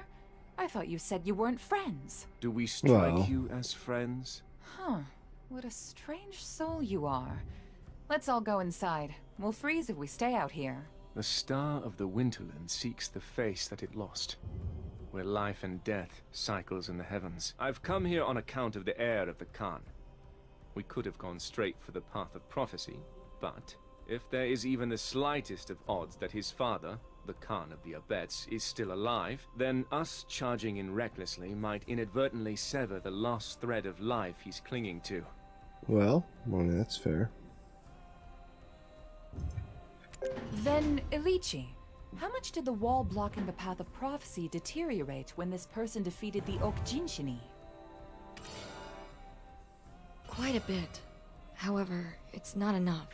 I thought you said you weren't friends. Do we strike you as friends? Huh. What a strange soul you are. Let's all go inside. We'll freeze if we stay out here. The star of the Winterland seeks the face that it lost, where life and death cycles in the heavens. I've come here on account of the heir of the Khan. We could have gone straight for the path of prophecy, but if there is even the slightest of odds that his father, the Khan of the Abets, is still alive, then us charging in recklessly might inadvertently sever the lost thread of life he's clinging to. Well, that's fair. Then, Alici, how much did the wall blocking the path of prophecy deteriorate when this person defeated the Okjinshini? Quite a bit. However, it's not enough.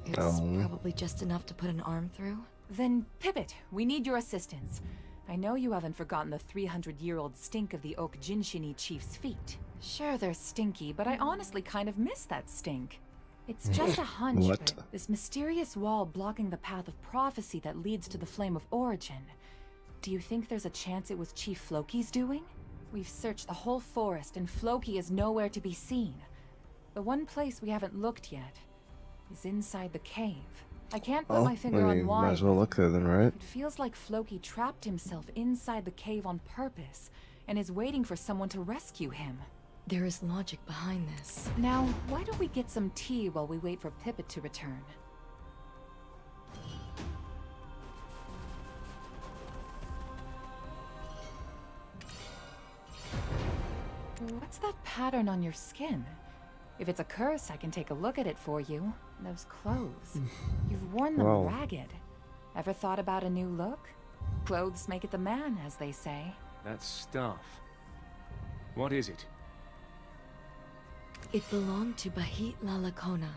It's probably just enough to put an arm through. Then, Pivot, we need your assistance. I know you haven't forgotten the 300-year-old stink of the Oak Jinshini chief's feet. Sure, they're stinky, but I honestly kind of miss that stink. It's just a hunch, but this mysterious wall blocking the path of prophecy that leads to the Flame of Origin. Do you think there's a chance it was Chief Floki's doing? We've searched the whole forest, and Floki is nowhere to be seen. The one place we haven't looked yet is inside the cave. I can't put my finger on why. Might as well look there then, right? It feels like Floki trapped himself inside the cave on purpose, and is waiting for someone to rescue him. There is logic behind this. Now, why don't we get some tea while we wait for Pipit to return? What's that pattern on your skin? If it's a curse, I can take a look at it for you. Those clothes. You've worn them ragged. Ever thought about a new look? Clothes make it the man, as they say. That stuff. What is it? It belonged to Bahit Lalakona,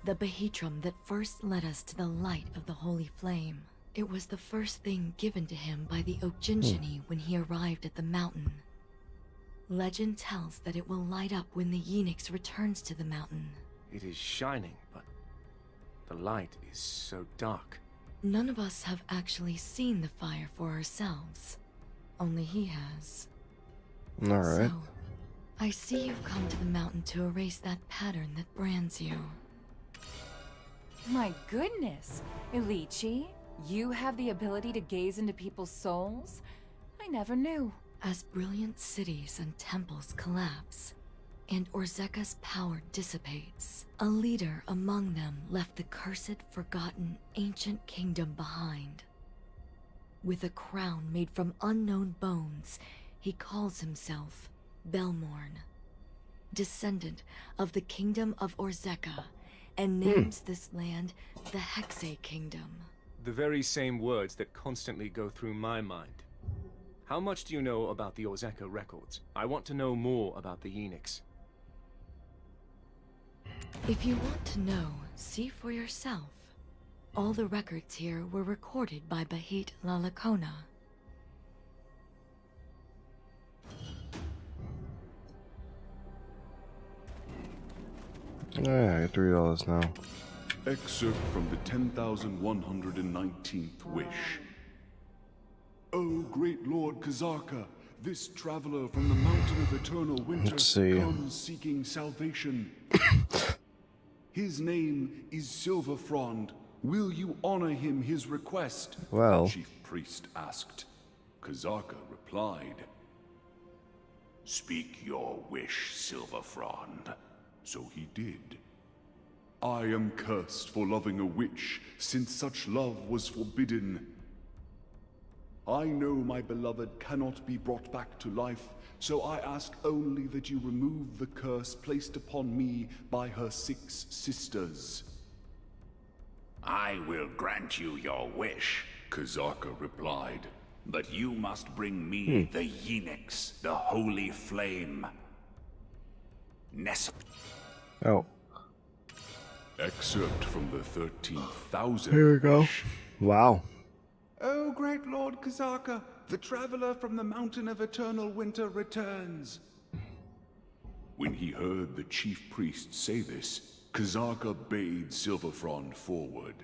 the Bahitram that first led us to the light of the Holy Flame. It was the first thing given to him by the Oak Jinshini when he arrived at the mountain. Legend tells that it will light up when the Yenix returns to the mountain. It is shining, but the light is so dark. None of us have actually seen the fire for ourselves. Only he has. Alright. So, I see you've come to the mountain to erase that pattern that brands you. My goodness! Ilichi, you have the ability to gaze into people's souls? I never knew. As brilliant cities and temples collapse, and Orzeka's power dissipates, a leader among them left the cursed, forgotten, ancient kingdom behind. With a crown made from unknown bones, he calls himself Belmorn, descendant of the kingdom of Orzeka, and names this land the Hexe Kingdom. The very same words that constantly go through my mind. How much do you know about the Orzeka records? I want to know more about the Yenix. If you want to know, see for yourself. All the records here were recorded by Bahit Lalakona. Oh yeah, I get to read all this now. Excerpt from the 10,119th Wish. O great Lord Kazarka, this traveler from the mountain of eternal winter comes seeking salvation. His name is Silverfrond. Will you honor him his request? Well. The chief priest asked. Kazarka replied, Speak your wish, Silverfrond. So he did. I am cursed for loving a witch, since such love was forbidden. I know my beloved cannot be brought back to life, so I ask only that you remove the curse placed upon me by her 6 sisters. I will grant you your wish, Kazarka replied. but you must bring me the Yenix, the Holy Flame. Oh. Excerpt from the 13,000. Here we go. Wow. O great Lord Kazarka, the traveler from the mountain of eternal winter returns. When he heard the chief priest say this, Kazarka bade Silverfrond forward.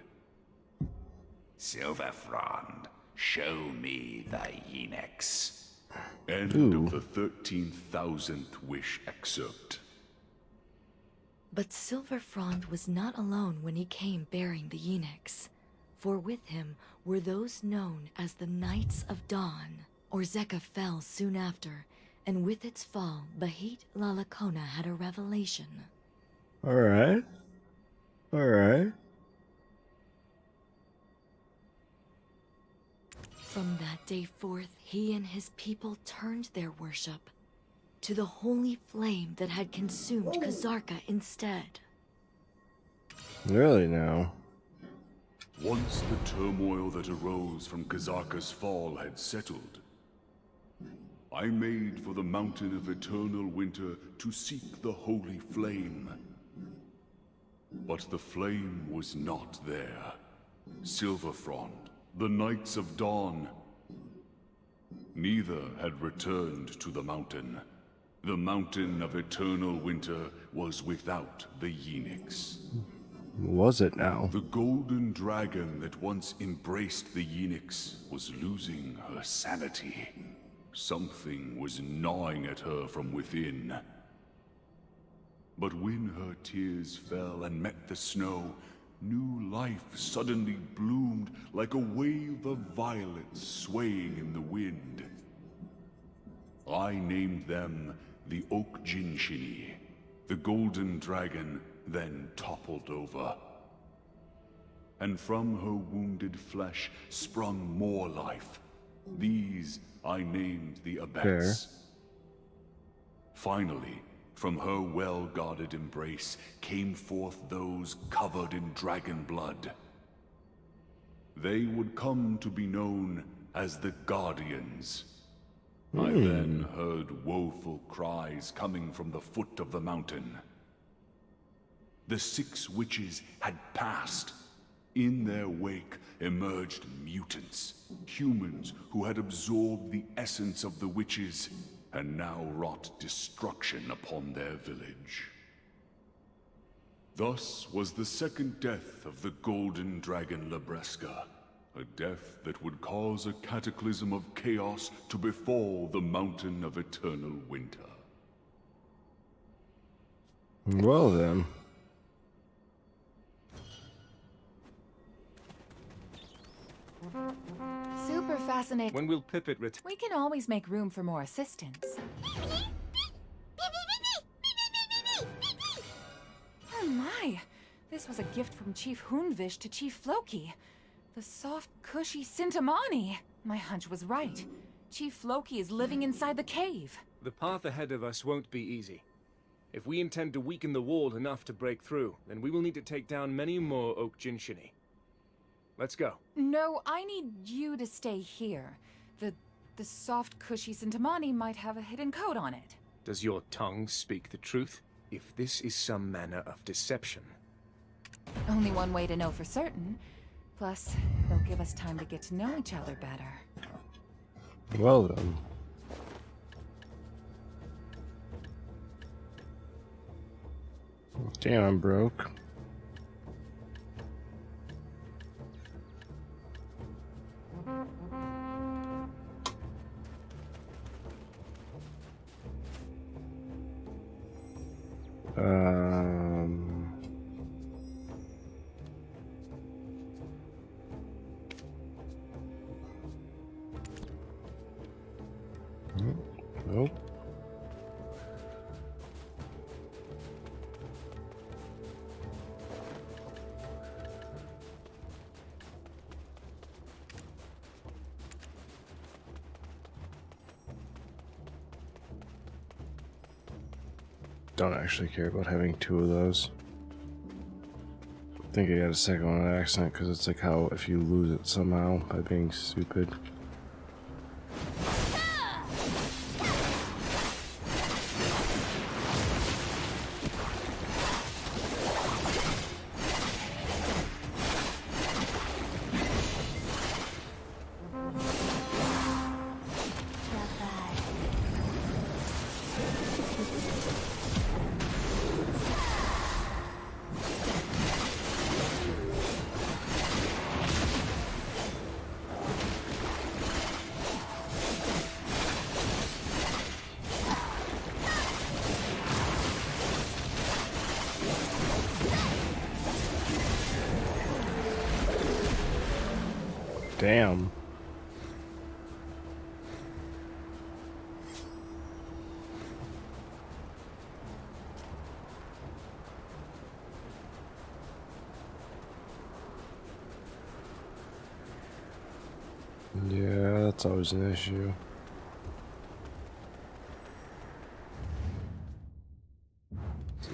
Silverfrond, show me the Yenix. End of the 13,000th wish excerpt. But Silverfrond was not alone when he came bearing the Yenix, for with him were those known as the Knights of Dawn. Orzeka fell soon after, and with its fall, Bahit Lalakona had a revelation. Alright. Alright. From that day forth, he and his people turned their worship to the holy flame that had consumed Kazarka instead. Really now? Once the turmoil that arose from Kazarka's fall had settled, I made for the mountain of eternal winter to seek the holy flame. But the flame was not there. Silverfrond, the Knights of Dawn, neither had returned to the mountain. The mountain of eternal winter was without the Yenix. Was it now? The golden dragon that once embraced the Yenix was losing her sanity. Something was gnawing at her from within. But when her tears fell and met the snow, new life suddenly bloomed like a wave of violets swaying in the wind. I named them the Okjinshini. The golden dragon then toppled over. And from her wounded flesh sprung more life. These I named the Abets. Finally, from her well-guarded embrace came forth those covered in dragon blood. They would come to be known as the Guardians. I then heard woeful cries coming from the foot of the mountain. The 6 witches had passed. In their wake emerged mutants, humans who had absorbed the essence of the witches and now wrought destruction upon their village. Thus was the second death of the golden dragon Labreska, a death that would cause a cataclysm of chaos to befall the mountain of eternal winter. Well then. Super fascinating. When will Pippet return? We can always make room for more assistance. Oh my! This was a gift from Chief Hoonvish to Chief Floki. The soft, cushy Sintamani. My hunch was right. Chief Floki is living inside the cave. The path ahead of us won't be easy. If we intend to weaken the wall enough to break through, then we will need to take down many more Okjinshini. Let's go. No, I need you to stay here. The soft, cushy Sintamani might have a hidden code on it. Does your tongue speak the truth? If this is some manner of deception. Only one way to know for certain. Plus, they'll give us time to get to know each other better. Well then. Damn, I'm broke. Nope. Don't actually care about having 2 of those. I think I got a second one on accident because it's like how if you lose it somehow by being stupid. Damn. Yeah, that's always an issue.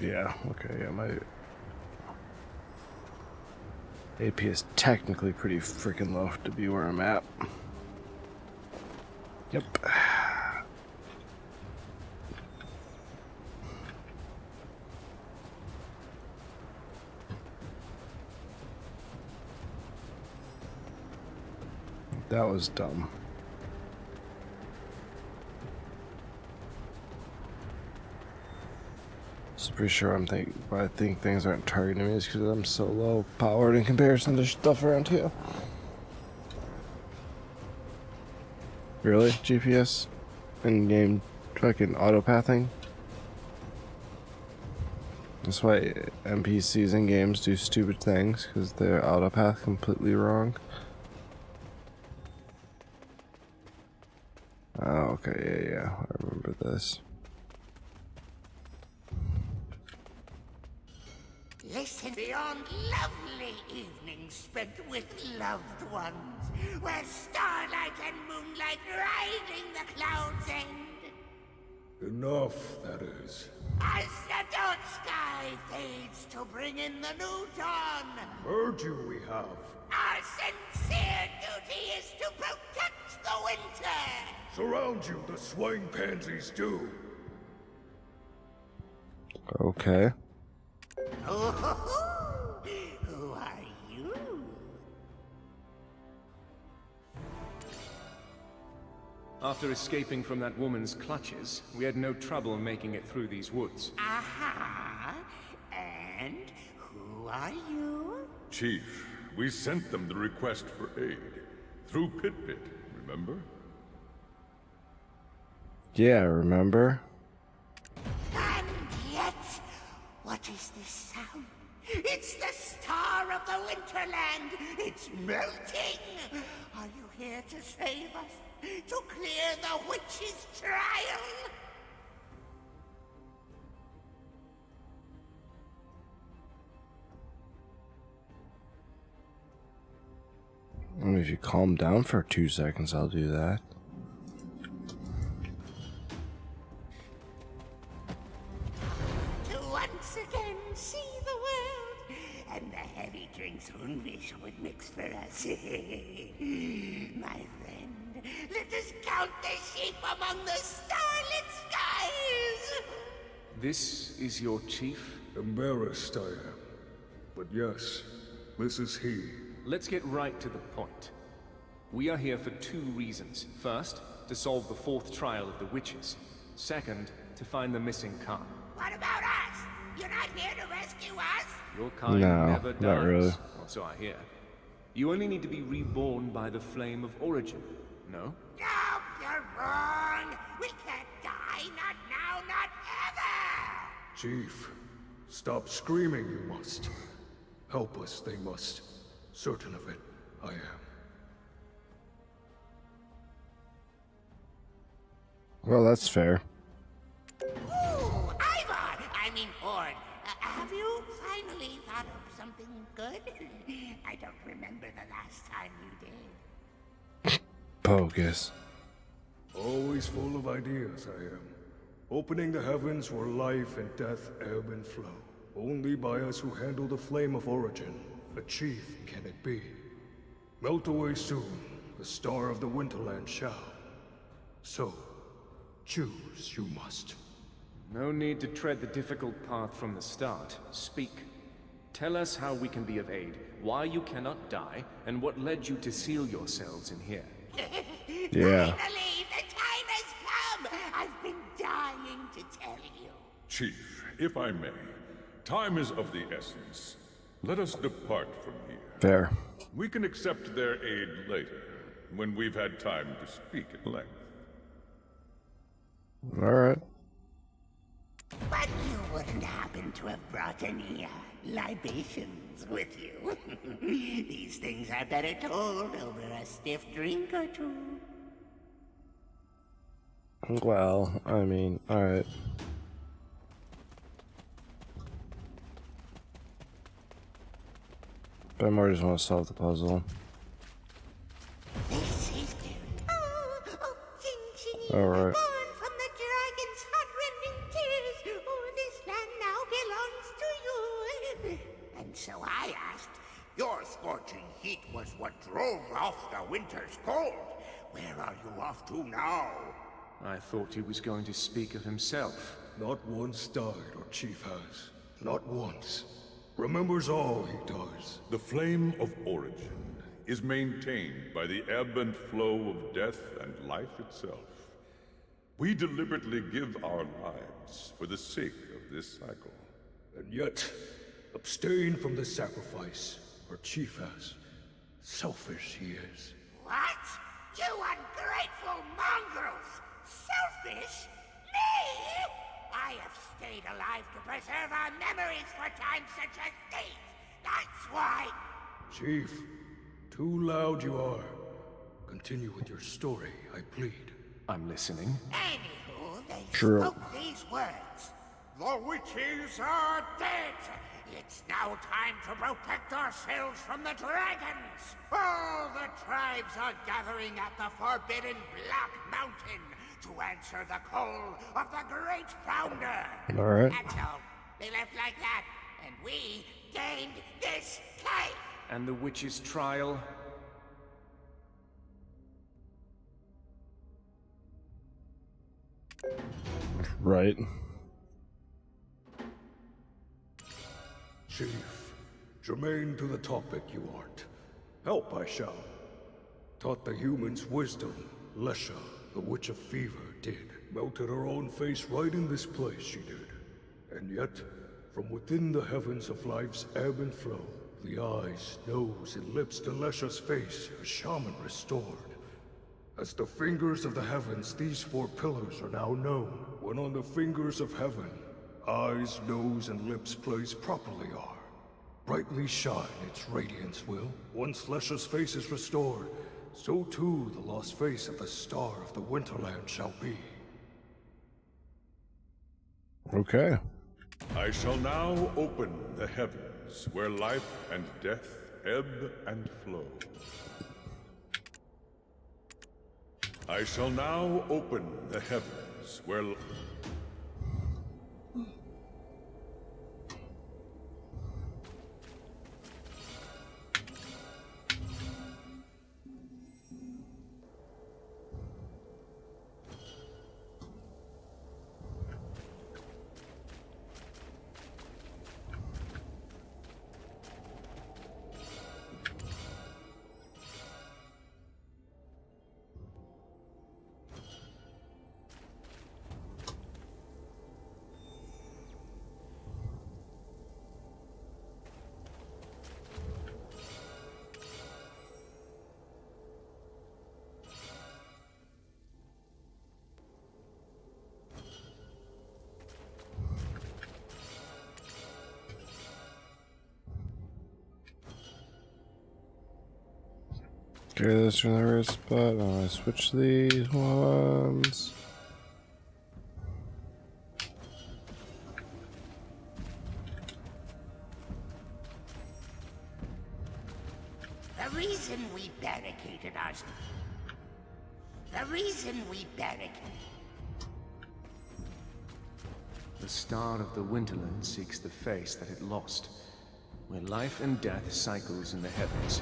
Yeah, okay, yeah, my AP is technically pretty freaking low to be where I'm at. Yep. That was dumb. So pretty sure I think things aren't targeting me is because I'm so low powered in comparison to stuff around here. Really? GPS? In-game fucking auto-pathing? That's why NPCs in games do stupid things, because they're auto-path completely wrong. Oh, okay, yeah, I remember this. Listen beyond lovely evenings spent with loved ones, where starlight and moonlight riding the cloud's end. Enough, that is. As the dark sky fades to bring in the new dawn, Heard you we have. our sincere duty is to protect the winter. Surround you, the swine pansies do. Okay. Who are you? After escaping from that woman's clutches, we had no trouble making it through these woods. Aha! And who are you? Chief, we sent them the request for aid. Through Pit, remember? Yeah, remember? And yet, what is this sound? It's the star of the Winterland! It's melting! Are you here to save us? To clear the witch's trial? I mean, if you calm down for 2 seconds, I'll do that. To once again see the world, and the heavy drinks Unwish would mix for us. My friend, let us count the sheep among the starlit skies! This is your chief? Embarrassed I am. But yes, this is he. Let's get right to the point. We are here for 2 reasons. First, to solve the 4th trial of the witches. Second, to find the missing Khan. What about us? You're not here to rescue us? Your kind No, never dies. not really. Or so I hear. You only need to be reborn by the flame of origin, no? No, you're wrong! We can't die, not now, not ever! Chief, stop screaming, you must. Help us, they must. Certain of it, I am. Well, that's fair. Ooh, Ivar! I mean Horde. Have you finally thought of something good? I don't remember the last time you did. Bogus. Always full of ideas, I am. Opening the heavens where life and death ebb and flow. Only by us who handle the flame of origin, a chief can it be. Melt away soon, the star of the Winterland shall. So, choose you must. No need to tread the difficult path from the start. Speak. Tell us how we can be of aid, why you cannot die, and what led you to seal yourselves in here. Yeah. Finally, the time has come! I've been dying to tell you. Chief, if I may, time is of the essence. Let us depart from here. Fair. We can accept their aid later, when we've had time to speak at length. Alright. But you wouldn't happen to have brought any libations with you. These things are better told over a stiff drink or 2. Well, I mean, alright. But I more just want to solve the puzzle. This is good. Oh, Jinxie, Alright. born from the dragon's heart-rending tears. Oh, this land now belongs to you. And so I asked, Your scorching heat was what drove off the winter's cold. Where are you off to now? I thought he was going to speak of himself. Not once died our chief has. Not once. Remembers all he does. The flame of origin. is maintained by the ebb and flow of death and life itself. We deliberately give our lives for the sake of this cycle. And yet, abstain from the sacrifice our chief has. Selfish he is. What? You ungrateful mongrels! Selfish? Me? I have stayed alive to preserve our memories for times such as these. That's why. Chief, too loud you are. Continue with your story, I plead. I'm listening. Anywho, they True. spoke these words. The witches are dead. It's now time to protect ourselves from the dragons. All the tribes are gathering at the forbidden Black Mountain to answer the call of the great founder. All right. That's all. They left like that, and we gained this cave. And the witch's trial? Right. Chief, germane to the topic you aren't. Help I shall. Taught the humans wisdom, Lesha, the Witch of Fever, did. Melted her own face right in this place, she did. And yet, from within the heavens of life's ebb and flow, the eyes, nose, and lips to Lesha's face, a shaman restored. As the fingers of the heavens, these four pillars are now known. When on the fingers of heaven, eyes, nose, and lips placed properly are. Brightly shine its radiance will. Once Lesha's face is restored, so too the lost face of the star of the Winterland shall be. Okay. I shall now open the heavens, where life and death ebb and flow. I shall now open the heavens, where... Okay, that's in the right spot. I'm gonna switch these ones. The reason we barricaded ours... The reason we barricaded... The star of the Winterland seeks the face that it lost, where life and death cycles in the heavens.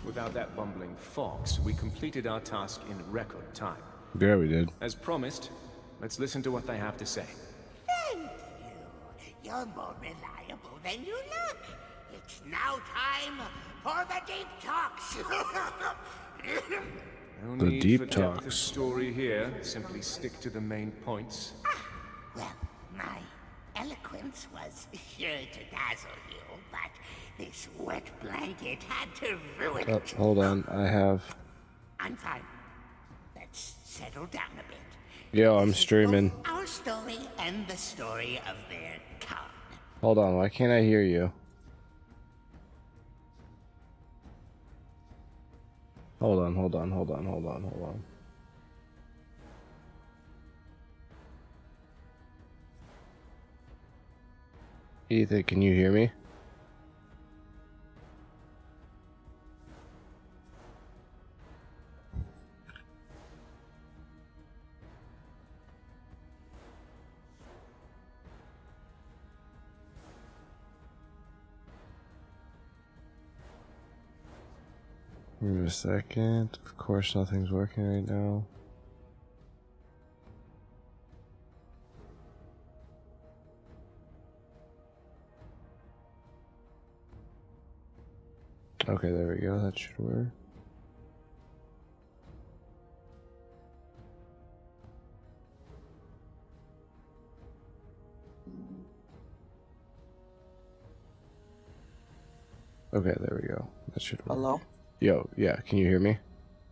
Without that bumbling fox, we completed our task in record time. Yeah, we did. As promised, let's listen to what they have to say. Thank you. You're more reliable than you look. It's now time for the deep talks. No The need deep for depth of talks. story here. Simply stick to the main points. Well, my eloquence was sure to dazzle you, but this wet blanket had to ruin Oh, it. hold on. I have. I'm fine. Let's settle down a bit. Yo, I'm streaming. Our story and the story of their town. Hold on. Why can't I hear you? Hold on. Hold on. Ethan, can you hear me? Give me a second. Of course, nothing's working right now. Okay, there we go. That should work. Okay, there we go. That should work. Hello? Yo, yeah, can you hear me?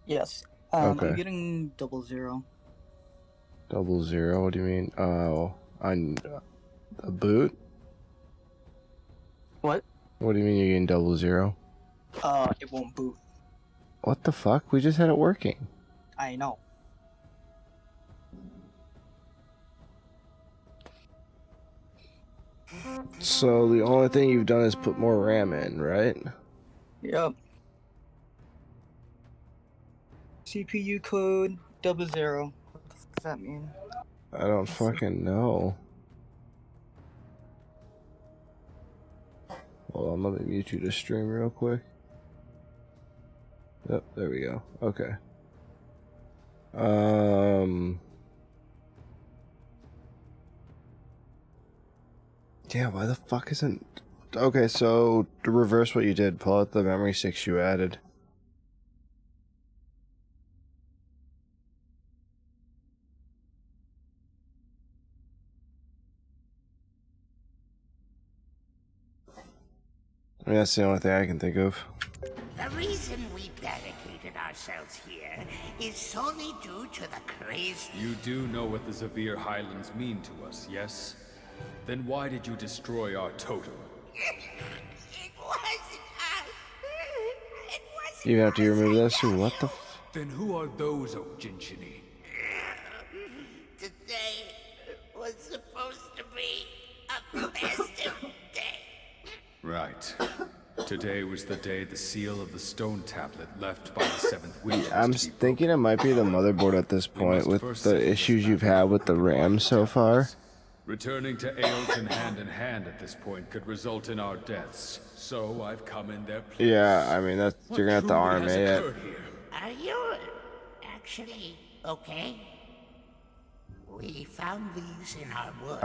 Yes. Okay. I'm getting 00. 00? What do you mean? Oh, on a boot? What? What do you mean you're getting 00? It won't boot. What the fuck? We just had it working. I know. So the only thing you've done is put more RAM in, right? Yep. CPU code 00. What the fuck does that mean? I don't fucking know. Hold on, let me mute you to stream real quick. Yep, there we go. Okay. Yeah, why the fuck isn't... Okay, so to reverse what you did, pull out the memory sticks you added. I mean, that's the only thing I can think of. The reason we barricaded ourselves here is solely due to the crazy... You do know what the Severe Highlands mean to us, yes? Then why did you destroy our totem? It wasn't us. It wasn't Even after you remove this, us. what the f... Then who are those Okjinchini? Today was supposed to be a festive day. Right. Today was the day the seal of the stone tablet left by the Seventh Wind. I'm thinking it might be the motherboard at this point with the issues you've had with the RAM so far. Returning to Ailton hand in hand at this point could result in our deaths. So I've come in their place. Yeah, I mean, that's, you're gonna have to arm it. Are you actually okay? We found these in our woods.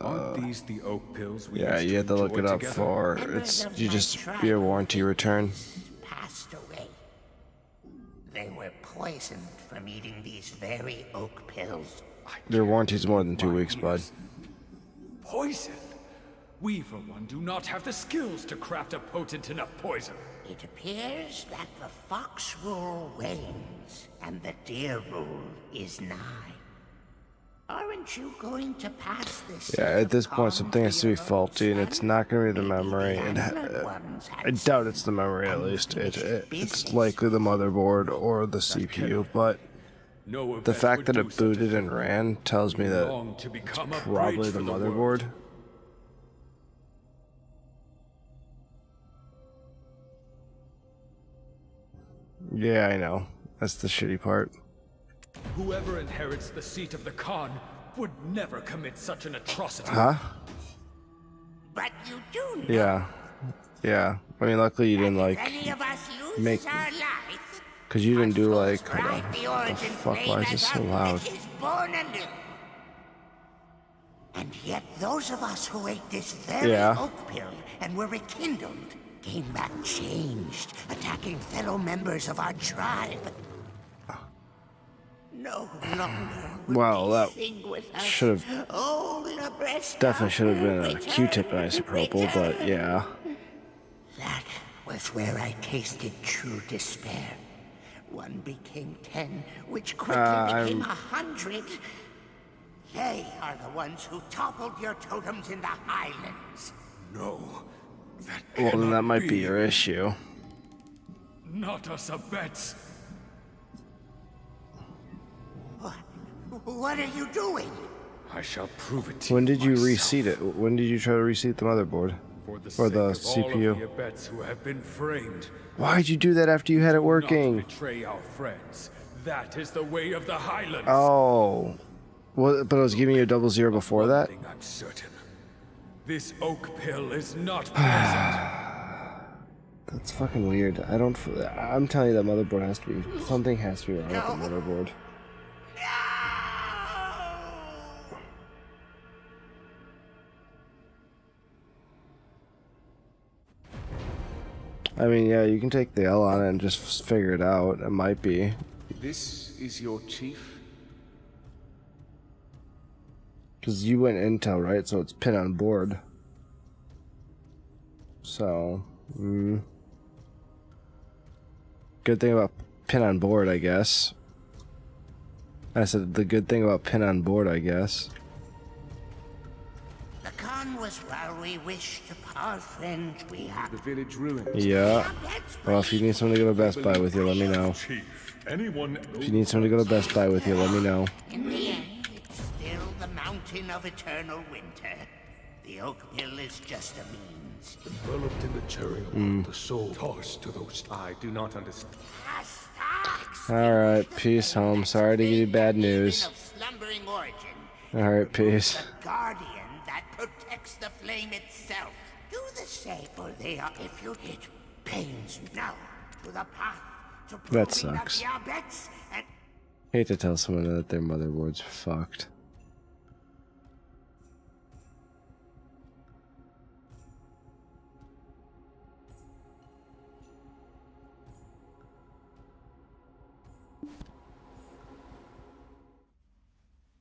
Aren't these the oak pills we Yeah, used you have to look it up together? for... It's... You just... Your warranty return. Passed away. They were poisoned from eating these very oak pills. Your warranty's more than 2 weeks, bud. Poison? We, for one, do not have the skills to craft a potent enough poison. It appears that the fox rule wanes, and the deer rule is nigh. Aren't you going to pass this? Yeah, at this point something has to be faulty, and it's not going to be the memory. I doubt it's the memory, at least. It's likely the motherboard or the CPU, but the fact that it booted and ran tells me that it's probably the motherboard. Yeah, I know. That's the shitty part. Whoever inherits the seat of the Khan would never commit such an atrocity. Huh? But you do know. Yeah. Yeah. I mean, luckily you didn't, like, Any of us make... our life, Because you didn't do, like... Hold on. the What the origin fuck? flame Why is as this so a loud? witch is born anew. And yet those of us who ate this very oak pill and were rekindled came back changed, attacking fellow members of our tribe. No longer Well, that with should have... Definitely should have been a Q-tip and isopropyl, but yeah. That was where I tasted true despair. One became 10, which quickly became 100. They are the ones who toppled your totems in the Highlands. No. Well, then that might be your issue. Not us abets. What are you doing? I shall prove it to When you did you myself. reseat it? When did you try to reseat the motherboard? For the CPU? sake of all of the abets who have been framed. Why'd you do that after you had it working? Not betray our friends. That is the way of the Highlands. Oh. Well, but I was giving you a 00 before that? I'm certain. This oak pill is not poisoned. That's fucking weird. I'm telling you that motherboard has to be... Something has to be wrong with the motherboard. I mean, yeah, you can take the L on it and just figure it out. It might be. This is your chief? Because you went intel, right? So it's pin on board. So, good thing about pin on board, I guess. I said the good thing about pin on board, I guess. The Khan was where we wish to our friends we have. The village ruined. Yeah. Well, if you need someone to go to Best Buy with you, let me know. If you need someone to go to Best Buy with you, let me know. In the end, it's still the mountain of eternal winter. The Oak Hill is just a means. Enveloped in the cherry, the soul tossed to those. I do not understand. Alright, peace home. Sorry to give you bad news. Slumbering origin. Alright, peace. The guardian that protects the flame itself. Do the same, for they are. If you it pains now to the path to That sucks. Hate to tell someone that their motherboard's fucked.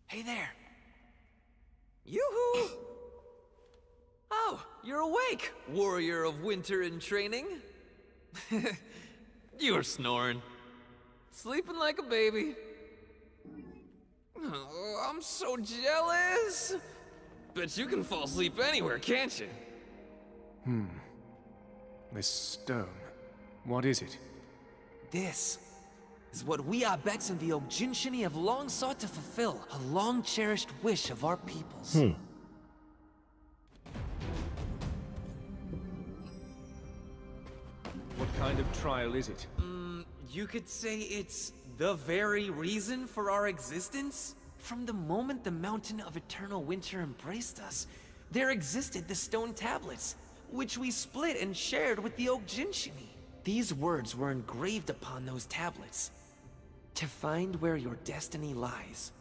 Hey there. Yoo-hoo! Oh, you're awake, warrior of winter in training. You were snoring. Sleeping like a baby. Oh, I'm so jealous. Bet you can fall asleep anywhere, can't you? This stone. What is it? This is what we Abets in the Ogjinshini have long sought to fulfill. A long-cherished wish of our peoples. What kind of trial is it? You could say it's the very reason for our existence? From the moment the Mountain of Eternal Winter embraced us, there existed the stone tablets, which we split and shared with the Ogjinshini. These words were engraved upon those tablets. To find where your destiny lies,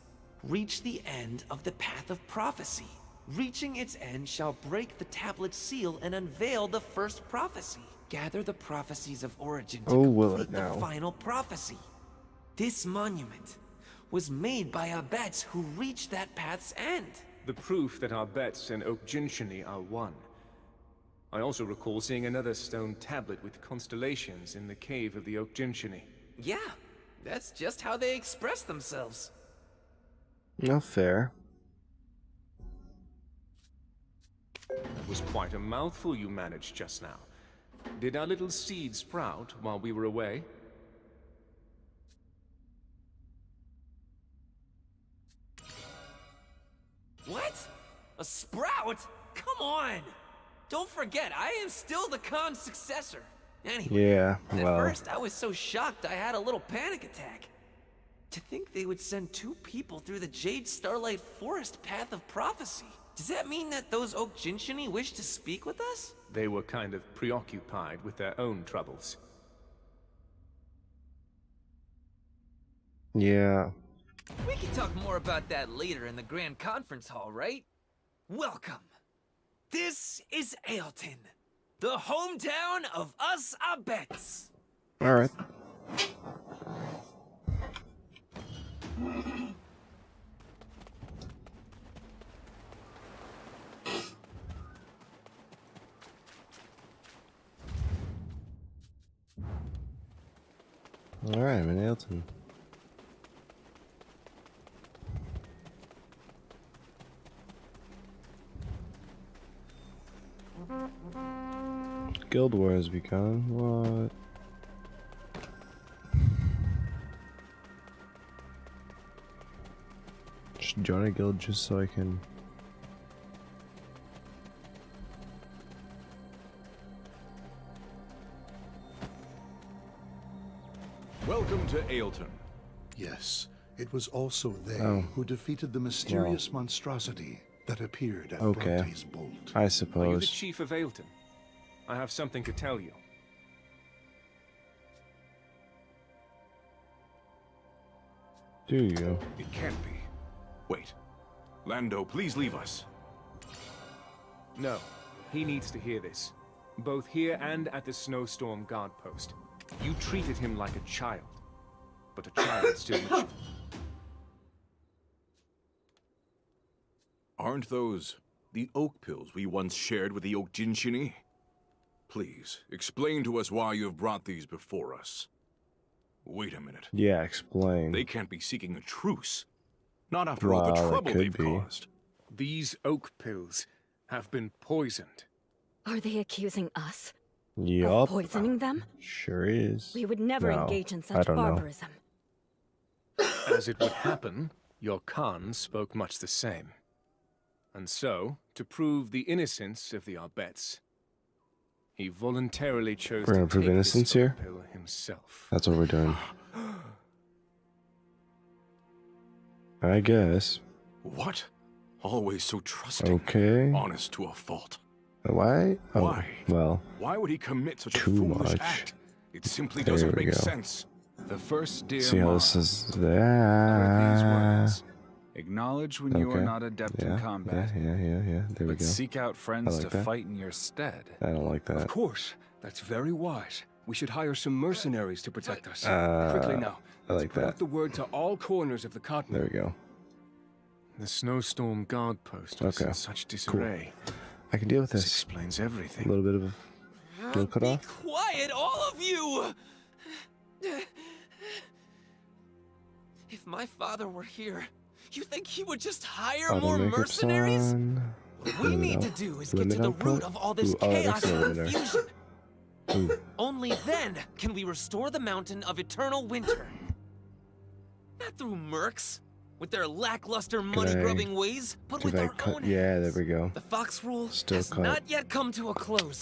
reach the end of the path of prophecy. Reaching its end shall break the tablet seal and unveil the first prophecy. Gather the prophecies of origin to complete the final prophecy. This monument was made by Abets who reached that path's end. The proof that our bets and Ogjinshini are one. I also recall seeing another stone tablet with constellations in the cave of the Ogjinshini. Yeah, that's just how they express themselves. No fair. That was quite a mouthful you managed just now. Did our little seed sprout while we were away? What? A sprout? Come on! Don't forget, I am still the Khan's successor. Anyway, Yeah, at well. first I was so shocked I had a little panic attack. To think they would send 2 people through the Jade Starlight Forest path of prophecy. Does that mean that those Ogjinshini wish to speak with us? They were kind of preoccupied with their own troubles. Yeah. We can talk more about that later in the Grand Conference Hall, right? Welcome. This is Ailton, the hometown of us Abets. Alright. Alright, I'm in Ailton. Guild War has begun. What? Just join a guild just so I can. Welcome to Ailton. Yes, it was also they Oh. who defeated the mysterious monstrosity that appeared at Okay. Bronte's bolt. I Are you the suppose. chief of Ailton? I have something to tell you. Do you? It can't be. Wait. Lando, please leave us. No, he needs to hear this. both here and at the Snowstorm Guard Post. You treated him like a child, but a child still mature. Aren't those the oak pills we once shared with the Oak Jinshini? Please, explain to us why you have brought these before us. Wait a minute. Yeah, explain. They can't be seeking a truce. Not after all the trouble they've caused. These oak pills have been poisoned. Are they accusing us Yup. of poisoning them? Sure is. We would never No, engage in I such don't know. barbarism. As it would happen, your Khan spoke much the same. And so, to prove the innocence of the Arbets, he voluntarily chose We're to gonna prove take innocence this here? oak pill himself. That's what we're doing. I guess. What? Always so trusting. Okay. Honest to a fault. Why? Oh, Why? well. Why would he commit such a Too foolish much. act? It simply There doesn't we make go. sense. The first dear See how Mom, this is heard these that. words. Acknowledge when you are Okay. not adept Yeah, in combat. Yeah. There we But go. seek out friends like to that. fight in your stead. I don't like Of that. course. That's very wise. We should hire some mercenaries to protect us. Uh, Quickly now. I like Put that. out the word to all corners of the continent. There we go. The Snowstorm Guard Post was Okay. in such disarray. I can deal with This this. explains everything. A little bit of a little cut off. Quiet, all of you! If my father were here, you think he would just hire Auto more makeup's mercenaries? on. What we Limit need out- to do is get limit to the output? root of all this Ooh, oh, chaos that's and no limiter. confusion. Ooh. Only then can we restore the mountain of eternal winter. Not through mercs, with their lackluster money-grubbing ways, but with Did I our cut? own. Yeah, there we go. The Fox Rule Still has cut. not yet come to a close.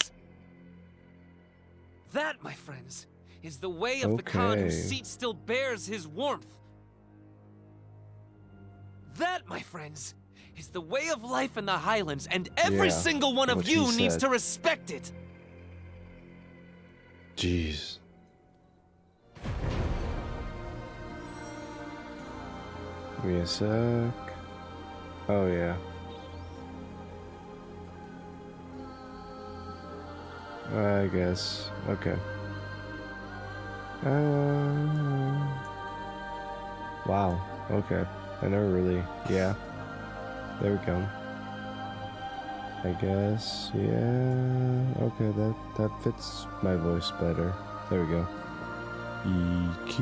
That, my friends, is the way of the Khan Okay. whose seat still bears his warmth. That, my friends, is the way of life in the Highlands, and every Yeah, single one of what you he needs said. to respect it. Jeez. Give me a sec. Oh yeah. I guess. Okay. Wow. Okay. I never really. Yeah. There we go. I guess. Yeah. Okay. That fits my voice better. There we go. EQ.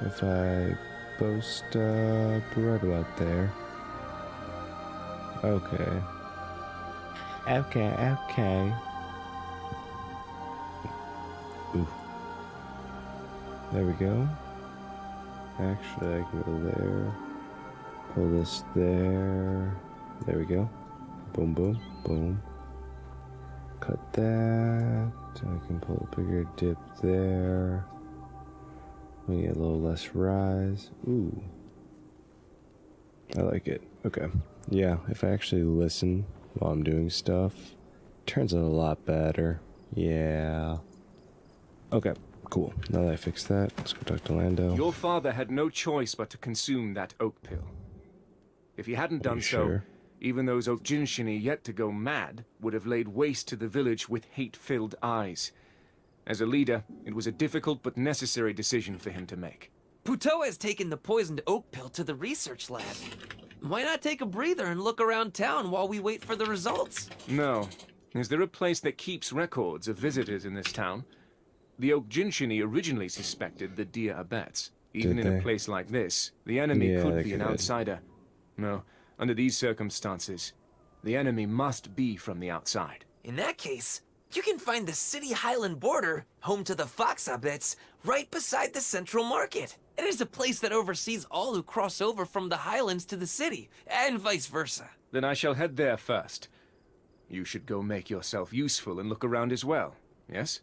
If I post right about there. Okay. Okay. Ooh. There we go. Actually, I can go there. Pull this there. There we go. Boom, boom, boom. Cut that. I can pull a bigger dip there. We get a little less rise. Ooh. I like it. Okay. Yeah, if I actually listen while I'm doing stuff, it turns out a lot better. Yeah. Okay, cool. Now that I fixed that, let's go talk to Lando. Your father had no choice but to consume that oak pill. If he hadn't done so, sure? even those Oak Jinshini yet to go mad would have laid waste to the village with hate-filled eyes. As a leader, it was a difficult but necessary decision for him to make. Puto has taken the poisoned oak pill to the research lab. Why not take a breather and look around town while we wait for the results? No. Is there a place that keeps records of visitors in this town? The Oak Jinshini originally suspected the dear Abets. Even Did in they? a place like this, the enemy Yeah, could they be an could. outsider. No, under these circumstances, the enemy must be from the outside. In that case, you can find the city highland border, home to the Fox Abets, right beside the central market. It is a place that oversees all who cross over from the highlands to the city, and vice versa. Then I shall head there first. You should go make yourself useful and look around as well, yes?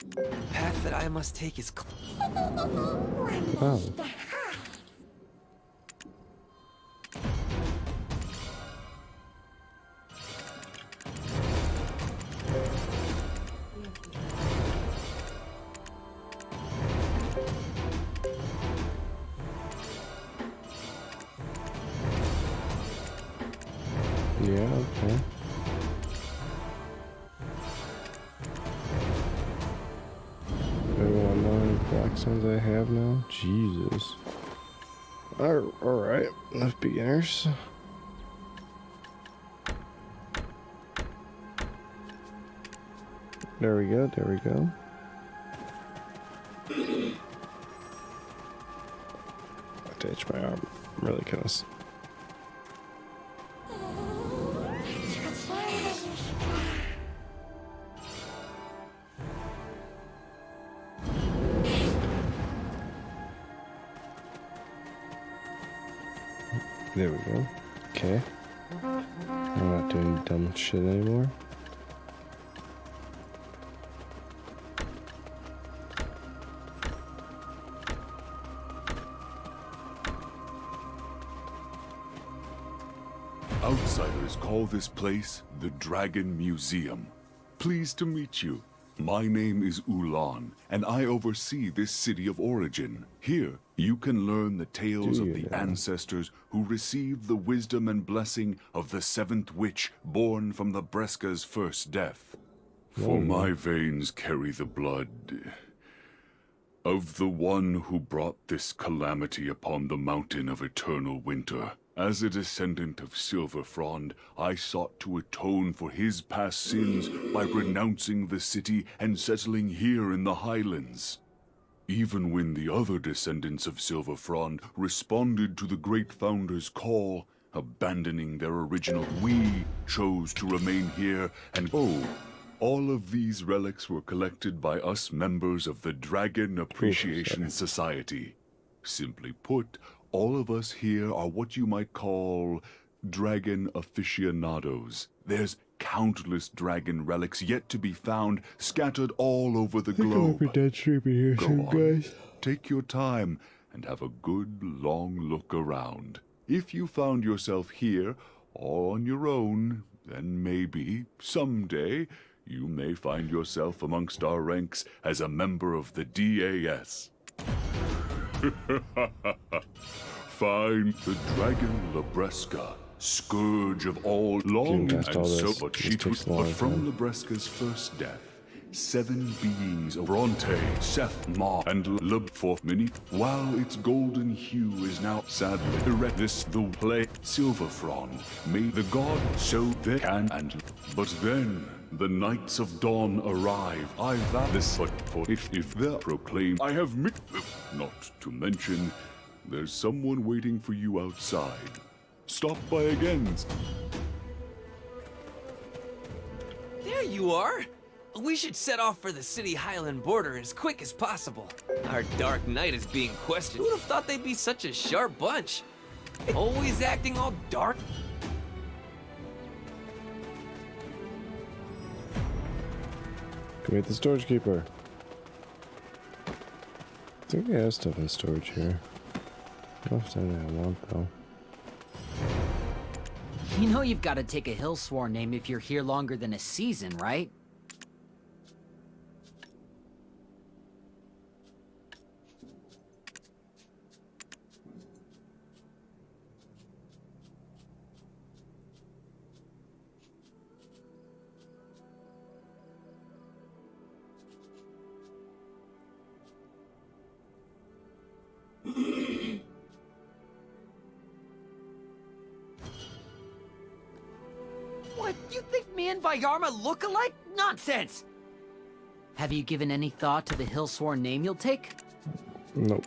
The path that I must take is Oh. Yeah, okay. Everyone know how many black stones I have now? Jesus. Alright, enough beginners. There we go, there we go. Attach my arm. I'm really kind of. There we go. Okay. I'm not doing dumb shit anymore. Outsiders call this place the Dragon Museum. Pleased to meet you. My name is Ulan, and I oversee this city of origin. Here, you can learn the tales of the ancestors who received the wisdom and blessing of the seventh witch born from the Breska's first death. For my veins carry the blood of the one who brought this calamity upon the mountain of eternal winter. As a descendant of Silver Frond, I sought to atone for his past sins by renouncing the city and settling here in the Highlands. Even when the other descendants of Silver Frond responded to the Great Founder's call, abandoning their original, we chose to remain here and all of these relics were collected by us members of the Dragon Appreciation Society. Simply put, all of us here are what you might call dragon aficionados. There's countless dragon relics yet to be found, scattered all over the globe. Go on, take your time and have a good long look around. If you found yourself here, all on your own, then maybe, someday, you may find yourself amongst our ranks as a member of the DAS. Find the Dragon Labreska, scourge of all long and so, but she took, but from Labreska's first death, 7 beings of Bronte, Seth, Ma, and Lub for many, while its golden hue is now sadly erect. This the play Silver Frond, may the god so they can and but then the Knights of Dawn arrive. I vow this, but for if they proclaim, I have not to mention, there's someone waiting for you outside. Stop by again. There you are! We should set off for the city Highland border as quick as possible. Our Dark Knight is being questioned. Who would have thought they'd be such a sharp bunch? Always acting all dark. Can we hit the storage keeper? I think we have stuff in storage here. I don't know if there's anything I want though. You know you've got to take a Hillsworn name if you're here longer than a season, right? What, you think me and Vayarma look alike? Nonsense! Have you given any thought to the Hillsworn name you'll take? Nope.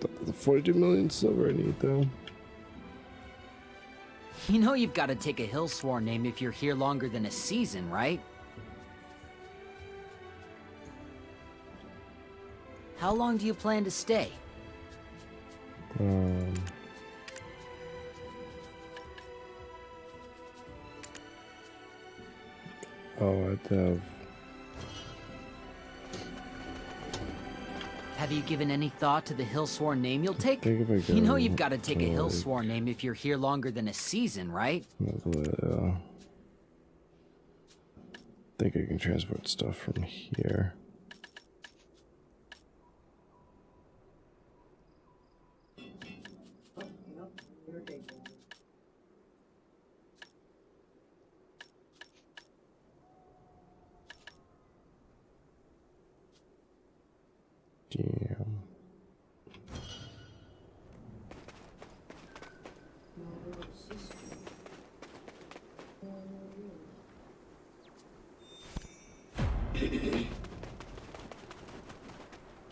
The 42 million silver I need though. You know you've got to take a Hillsworn name if you're here longer than a season, right? How long do you plan to stay? Oh, I'd have... Have you given any thought to the Hillsworn name you'll take? You know you've got to take a Hillsworn name if you're here longer than a season, right? I think I can transport stuff from here. Damn.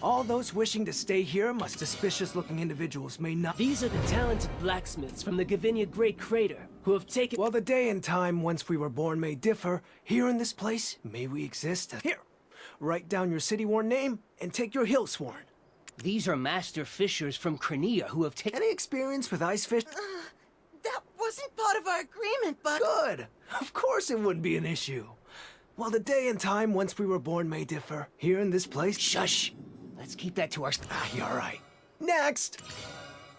All those wishing to stay here must suspicious-looking individuals may not— These are the talented blacksmiths from the Gavinia Great Crater, who have taken— While the day and time whence we were born may differ, here in this place, may we exist as— Here! Write down your city-worn name, and take your hill-sworn. These are master fishers from Crimea who have taken— Any experience with ice fish? That wasn't part of our agreement, but— Good! Of course it wouldn't be an issue. While the day and time whence we were born may differ, here in this place— Shush! Let's keep that to our— You're right. Next!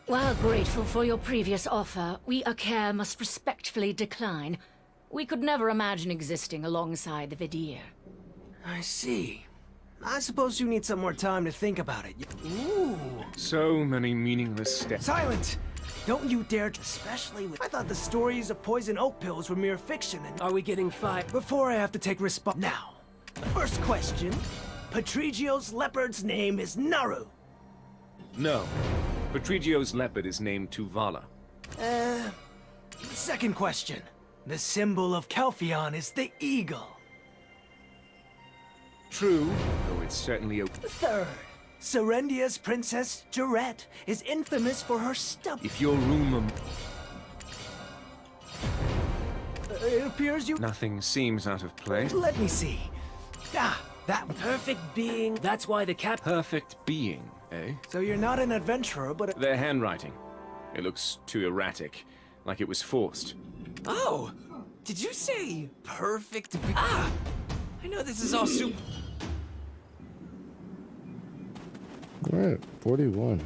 While grateful for your previous offer, we Akar must respectfully decline. We could never imagine existing alongside the Vidir. I see. I suppose you need some more time to think about it. Ooh. So many meaningless steps. Silent! Don't you dare, especially with— I thought the stories of poison oak pills were mere fiction and— Are we getting fired? Before I have to take response— Now, first question. Patrigio's leopard's name is Naru. No. Patrigio's leopard is named Tuvala. Second question. The symbol of Kelphion is the eagle. True, though it's certainly a— Third. Serendia's princess, Jarette, is infamous for her stub— If your rumor— it appears you— Nothing seems out of place. Let me see. Ah, that perfect being. That's why the cap— Perfect being, eh? So you're not an adventurer, but— Their handwriting. It looks too erratic, like it was forced. Oh! Did you say perfect be— Ah! I know this is all super— We're at 41.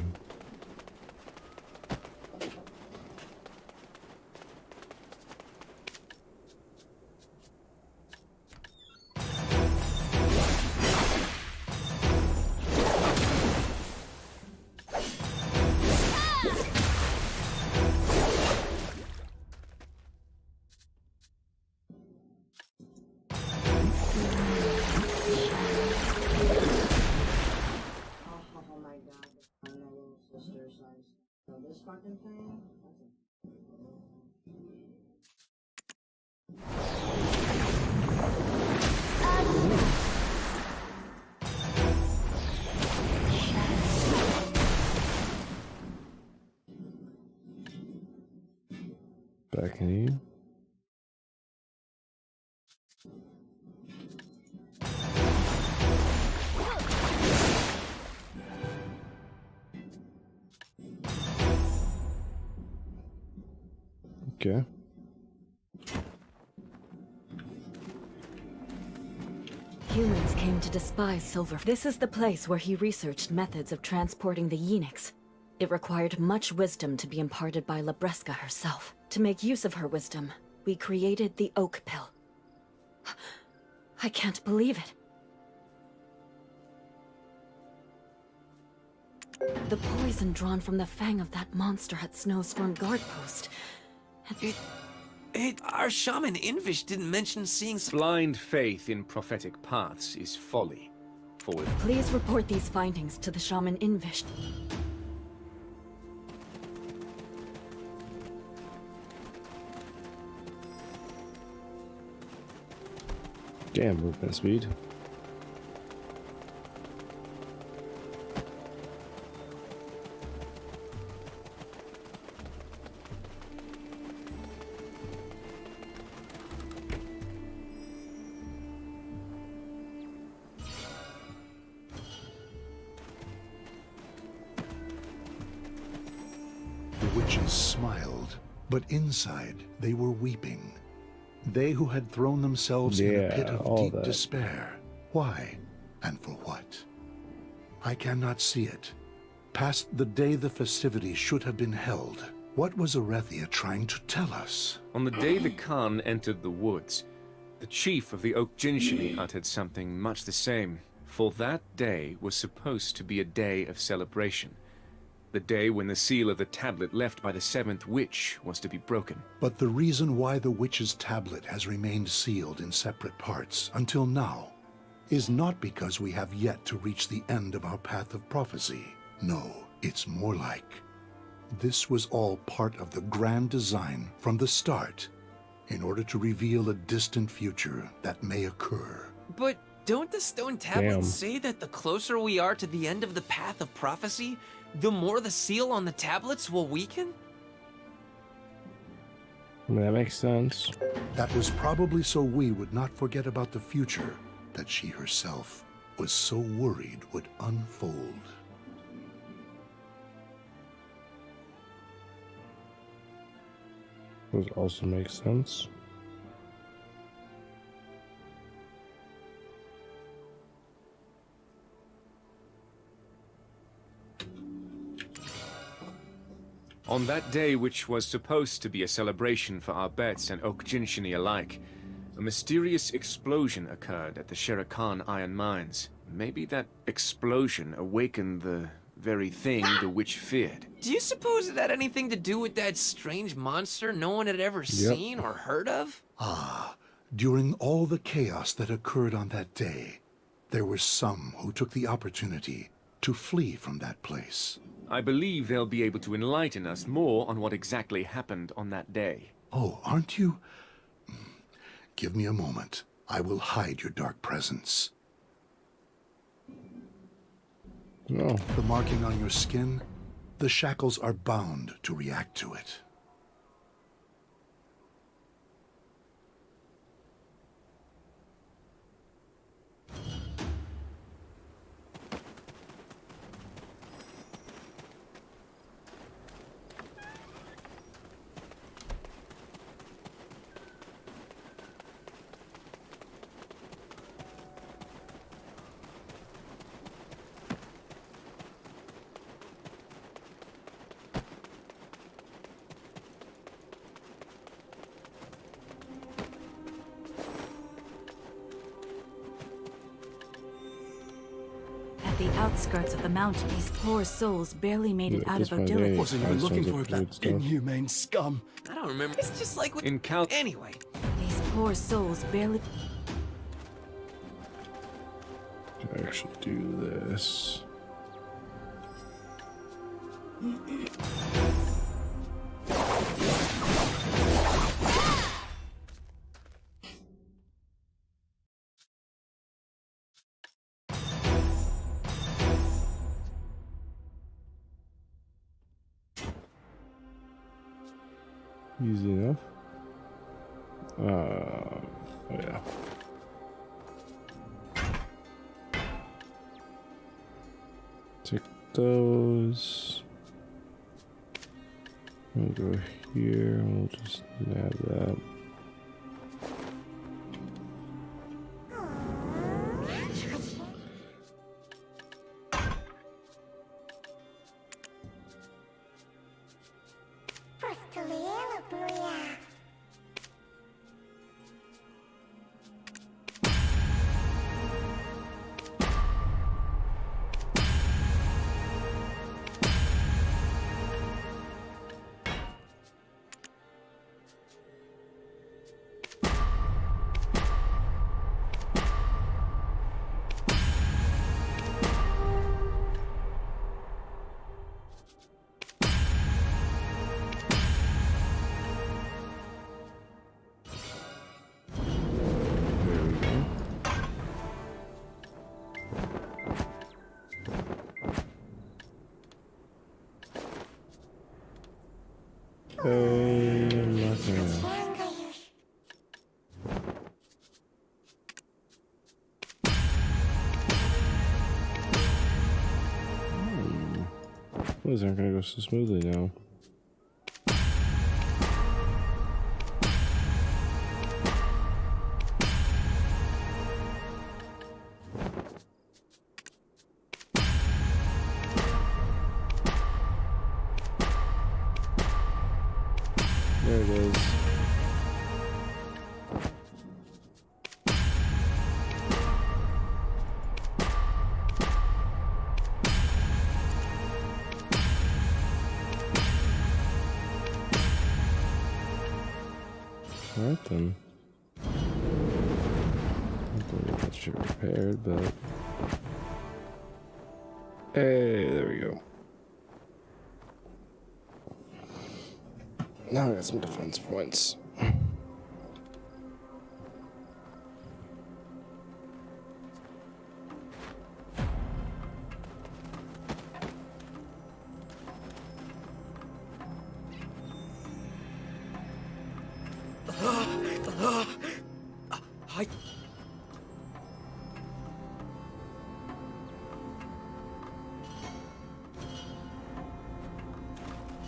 Back in you. Okay. Humans came to despise Silver. This is the place where he researched methods of transporting the Yenix. It required much wisdom to be imparted by Labreska herself. To make use of her wisdom, we created the Oak Pill. I can't believe it. The poison drawn from the fang of that monster at Snowstorm Guard Post. Our shaman Invish didn't mention seeing some— Blind faith in prophetic paths is folly. Forward. Please report these findings to the shaman Invish. Damn, movement speed. The witches smiled, but inside they were weeping. They who had thrown themselves in a pit of deep despair. Why? And for what? I cannot see it. Past the day the festivity should have been held, what was Arethia trying to tell us? On the day the Khan entered the woods, the chief of the Oak Jinshini uttered something much the same. For that day was supposed to be a day of celebration. The day when the seal of the tablet left by the seventh witch was to be broken. But the reason why the witch's tablet has remained sealed in separate parts until now, is not because we have yet to reach the end of our path of prophecy. No, it's more like this was all part of the grand design from the start, in order to reveal a distant future that may occur. But don't the stone tablets say that the closer we are to the end of the path of prophecy, the more the seal on the tablets will weaken? That makes sense. That was probably so we would not forget about the future that she herself was so worried would unfold. Those also make sense. On that day, which was supposed to be a celebration for our bets and Oak Jinshini alike, a mysterious explosion occurred at the Shere Khan iron mines. Maybe that explosion awakened the very thing the witch feared. Do you suppose it had anything to do with that strange monster no one had ever seen or heard of? Ah, during all the chaos that occurred on that day, there were some who took the opportunity to flee from that place. I believe they'll be able to enlighten us more on what exactly happened on that day. Oh, aren't you? Give me a moment. I will hide your dark presence. No. The marking on your skin, the shackles are bound to react to it. The outskirts of the mountain, these poor souls barely made it out of Odilith. Wasn't even looking for that inhumane scum. I don't remember. It's just like with... Anyway. These poor souls barely... I actually do this. Easy enough. Oh yeah. Take those. We'll go here. We'll just nab that. These aren't gonna go so smoothly now. There it is. Alright then. that shit repaired, but... Hey, there we go. Now I got some defense points.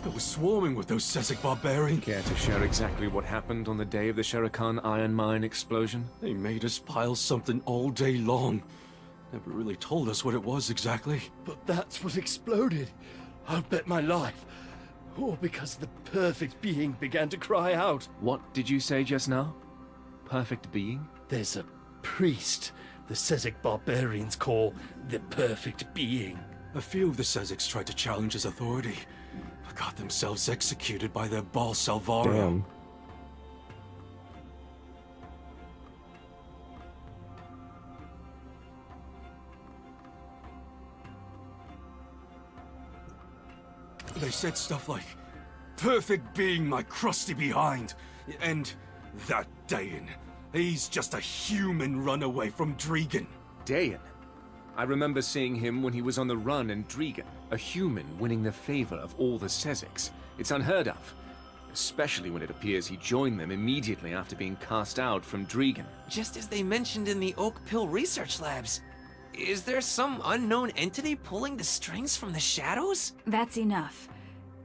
It was swarming with those Sezek barbarians. Care to share exactly what happened on the day of the Sherakan iron mine explosion? They made us pile something all day long. Never really told us what it was exactly. But that's what exploded. I'll bet my life. All because the perfect being began to cry out. What did you say just now? Perfect being? There's a priest the Sezek barbarians call the perfect being. A few of the Sezeks tried to challenge his authority, but got themselves executed by their Baal Salvaro. Damn. They said stuff like, perfect being my crusty behind, and that Dayan, he's just a human runaway from Dregan. Dayan? I remember seeing him when he was on the run in Dregan, a human winning the favor of all the Sezeks. It's unheard of, especially when it appears he joined them immediately after being cast out from Dregan. Just as they mentioned in the Oak Pill research labs. Is there some unknown entity pulling the strings from the shadows? That's enough.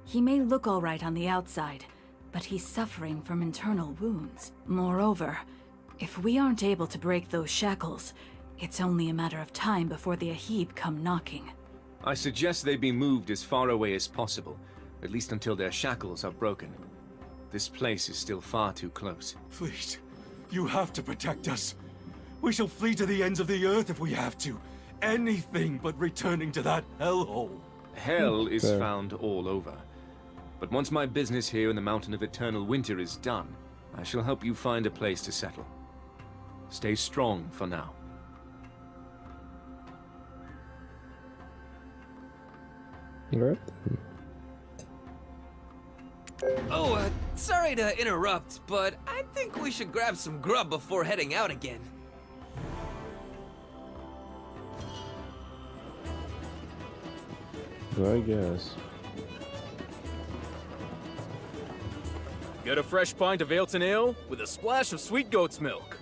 He may look all right on the outside, but he's suffering from internal wounds. Moreover, if we aren't able to break those shackles, it's only a matter of time before the Ahib come knocking. I suggest they be moved as far away as possible, at least until their shackles are broken. This place is still far too close. Please, you have to protect us. We shall flee to the ends of the earth if we have to. Anything but returning to that hellhole. Hell is found all over. But once my business here in the Mountain of Eternal Winter is done, I shall help you find a place to settle. Stay strong for now. Right. Oh, sorry to interrupt, but I think we should grab some grub before heading out again. I guess. Get a fresh pint of Ailton Ale with a splash of sweet goat's milk.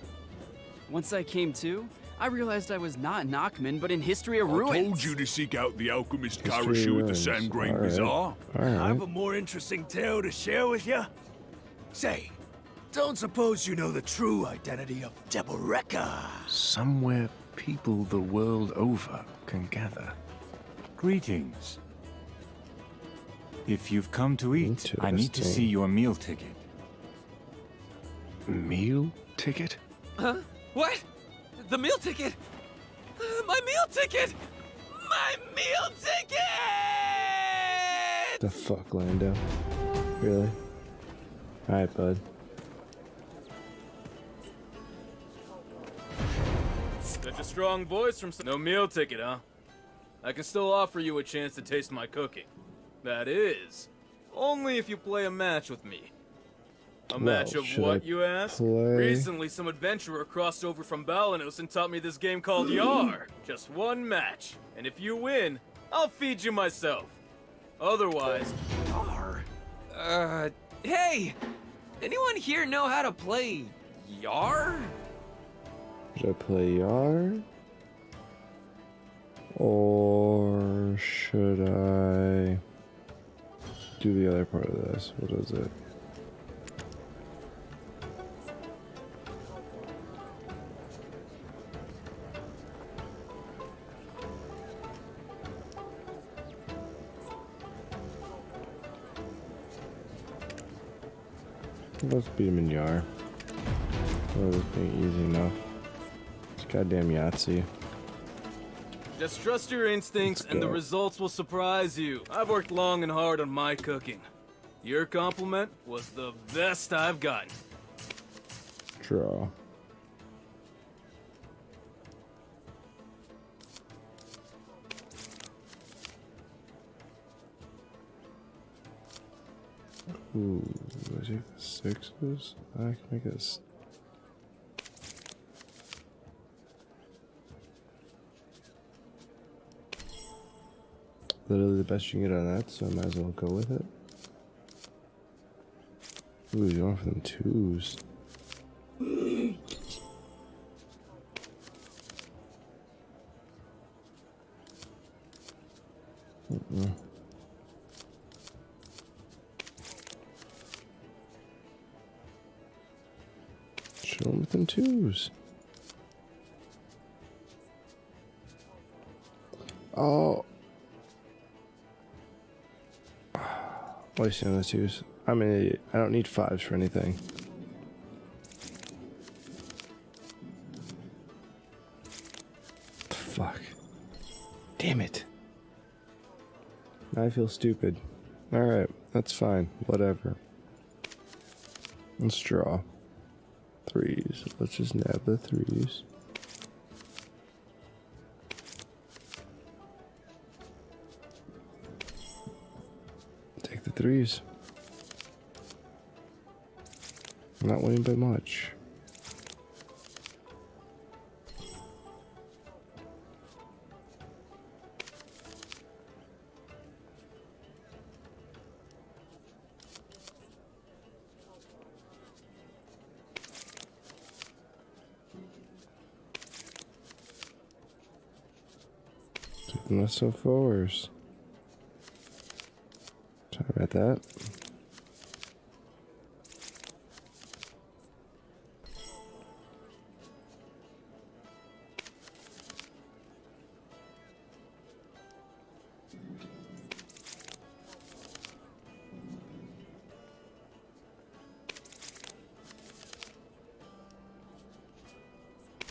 Once I came to, I realized I was not in Achman, but in History of Ruins. I told you to seek out the alchemist Karashu at the Sandgrain Bazaar. I have a more interesting tale to share with you. Say, don't suppose you know the true identity of Deboreka? Somewhere people the world over can gather. Greetings. If you've come to eat, I need to see your meal ticket. Meal ticket? Huh? What? The meal ticket? My meal ticket! My meal ticket! The fuck, Lando? Really? Alright, bud. Such a strong voice from no meal ticket, huh? I can still offer you a chance to taste my cooking. That is, only if you play a match with me. A match of what, you ask? Recently, some adventurer crossed over from Balanos and taught me this game called Yar. Just one match, and if you win, I'll feed you myself. Otherwise... Yar? Hey! Anyone here know how to play Yar? Should I play Yar? Or should I do the other part of this? What is it? Let's beat him in Yar. Oh, this being easy enough. It's goddamn Yahtzee. Just trust your instincts and the results will surprise you. I've worked long and hard on my cooking. Your compliment was the best I've gotten. Draw. Ooh, I take the 6s? I can make this. Literally the best you can get on that, so I might as well go with it. Ooh, you're going for them 2s. Show them with them 2s. Oh. Wasting on the 2s. I'm an idiot. I don't need 5s for anything. Fuck. Damn it. I feel stupid. Alright, that's fine. Whatever. Let's draw. 3s. Let's just nab the 3s. Take the 3s. I'm not winning by much. Let's so 4s. Sorry about that.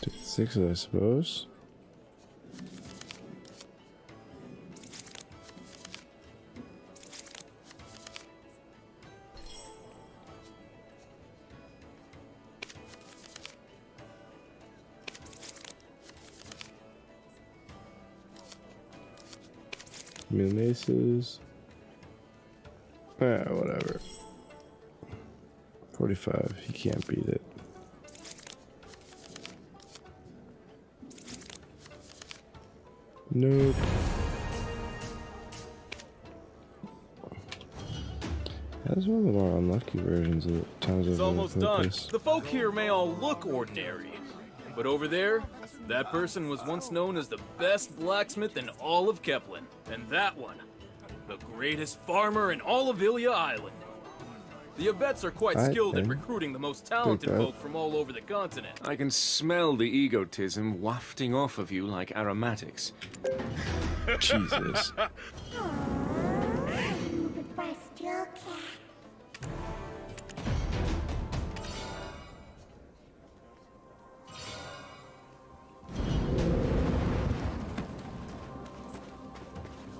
Take 6s, I suppose. Moon aces. Whatever. 45. He can't beat it. Nope. That's one of the more unlucky versions of the times It's I've almost played done. this. The folk here may all look ordinary, but over there, that person was once known as the best blacksmith in all of Keplen. And that one, the greatest farmer in all of Ilya Island. The Abets are quite skilled at recruiting the most talented folk from all over the continent. I can smell the egotism wafting off of you like aromatics. Jesus.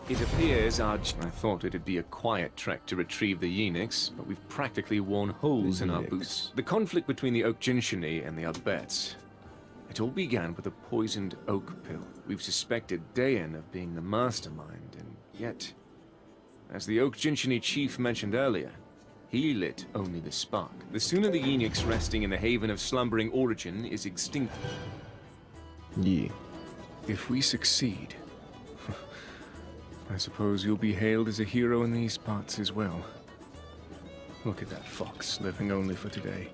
It appears I thought it'd be a quiet trek to retrieve the Yenix, but we've practically worn holes in our boots. The conflict between the Okjinshini and the Abets. It all began with a poisoned oak pill. We've suspected Dayan of being the mastermind, and yet, as the Okjinshini chief mentioned earlier, he lit only the spark. The sooner the Yenix resting in the haven of slumbering origin is extinct. Yeah. If we succeed, I suppose you'll be hailed as a hero in these parts as well. Look at that fox, living only for today.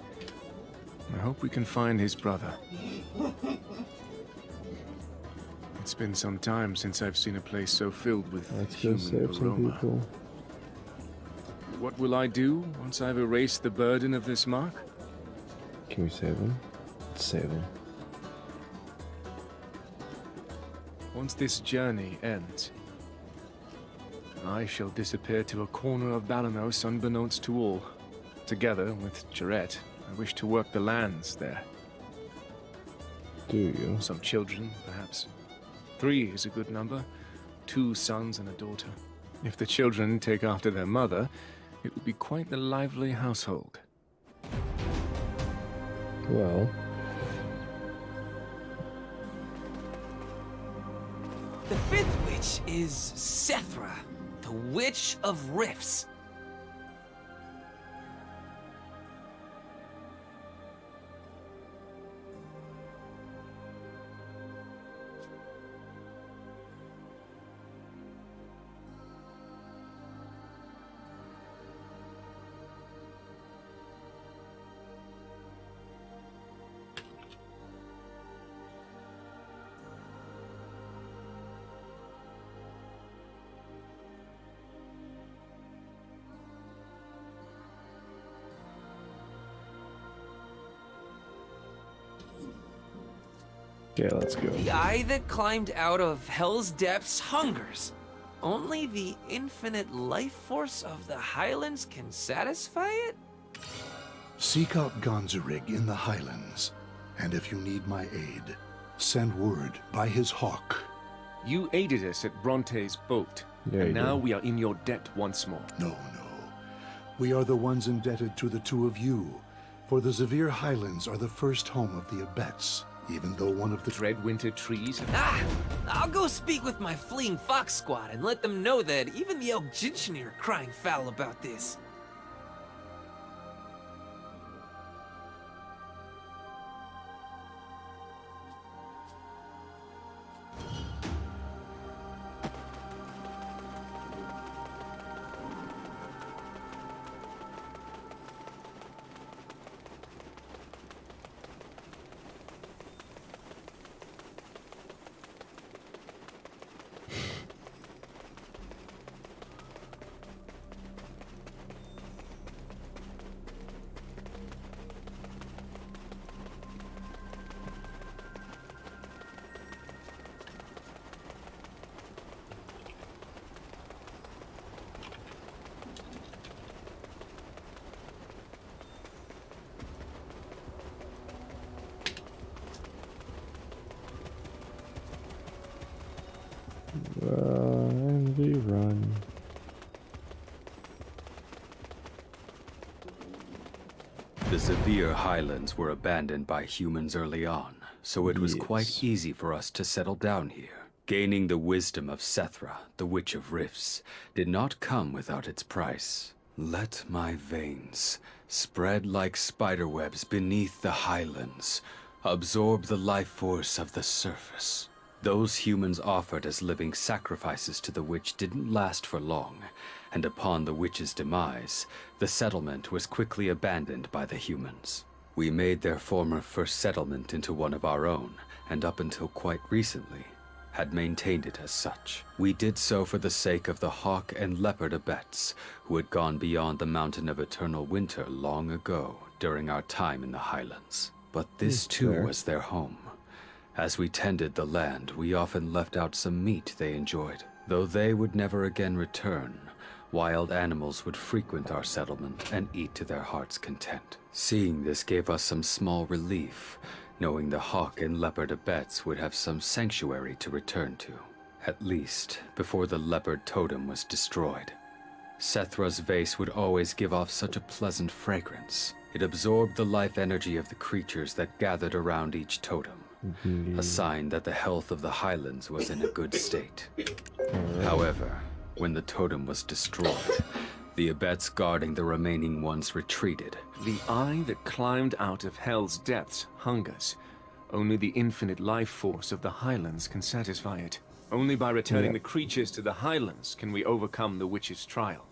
I hope we can find his brother. It's been some time since I've seen a place so filled with human aroma. What will I do once I've erased the burden of this mark? Can we save him? Let's save him. Once this journey ends, I shall disappear to a corner of Balanos unbeknownst to all. Together with Jarrett, I wish to work the lands there. Do you? Some children, perhaps. 3 is a good number. 2 sons and a daughter. If the children take after their mother, it will be quite the lively household. Well. The 5th witch is Sethra, the Witch of Rifts. Okay, let's go. The eye that climbed out of hell's depths hungers. Only the infinite life force of the Highlands can satisfy it? Seek out Gonzarig in the Highlands, and if you need my aid, send word by his hawk. You aided us at Bronte's boat, and now we are in your debt once more. No. We are the ones indebted to the two of you, for the Zavir Highlands are the first home of the Abets, even though one of the Dreadwinter trees... I'll go speak with my fleeing fox squad and let them know that even the Elk Jinshini are crying foul about this. And we run. The Zavir Highlands were abandoned by humans early on, so it was quite easy for us to settle down here. Gaining the wisdom of Sethra, the Witch of Rifts, did not come without its price. Let my veins spread like spiderwebs beneath the Highlands, absorb the life force of the surface. Those humans offered as living sacrifices to the witch didn't last for long, and upon the witch's demise, the settlement was quickly abandoned by the humans. We made their former first settlement into one of our own, and up until quite recently, had maintained it as such. We did so for the sake of the Hawk and Leopard Abets, who had gone beyond the Mountain of Eternal Winter long ago during our time in the Highlands. But this too was their home. As we tended the land, we often left out some meat they enjoyed. Though they would never again return, wild animals would frequent our settlement and eat to their heart's content. Seeing this gave us some small relief, knowing the Hawk and Leopard Abets would have some sanctuary to return to. At least, before the leopard totem was destroyed. Sethra's vase would always give off such a pleasant fragrance. It absorbed the life energy of the creatures that gathered around each totem. A sign that the health of the Highlands was in a good state. However, when the totem was destroyed, the Abets guarding the remaining ones retreated. The eye that climbed out of hell's depths hungers. Only the infinite life force of the Highlands can satisfy it. Only by returning the creatures to the Highlands can we overcome the witch's trial.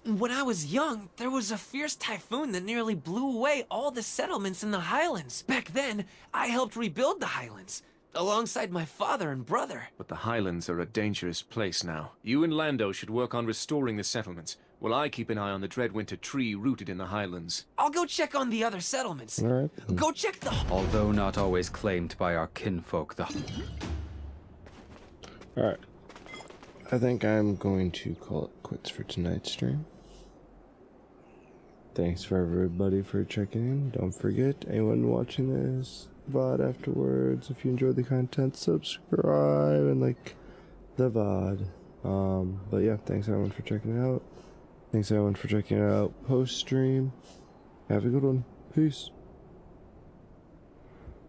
When I was young, there was a fierce typhoon that nearly blew away all the settlements in the Highlands. Back then, I helped rebuild the Highlands, alongside my father and brother. But the Highlands are a dangerous place now. You and Lando should work on restoring the settlements, while I keep an eye on the Dreadwinter tree rooted in the Highlands. I'll go check on the other settlements. Go check the... Although not always claimed by our kinfolk, Alright. I think I'm going to call it quits for tonight's stream. Thanks for everybody for checking in. Don't forget, anyone watching this VOD afterwards, if you enjoyed the content, subscribe and like the VOD. But yeah, thanks everyone for checking it out. Thanks everyone for checking it out post stream. Have a good one. Peace.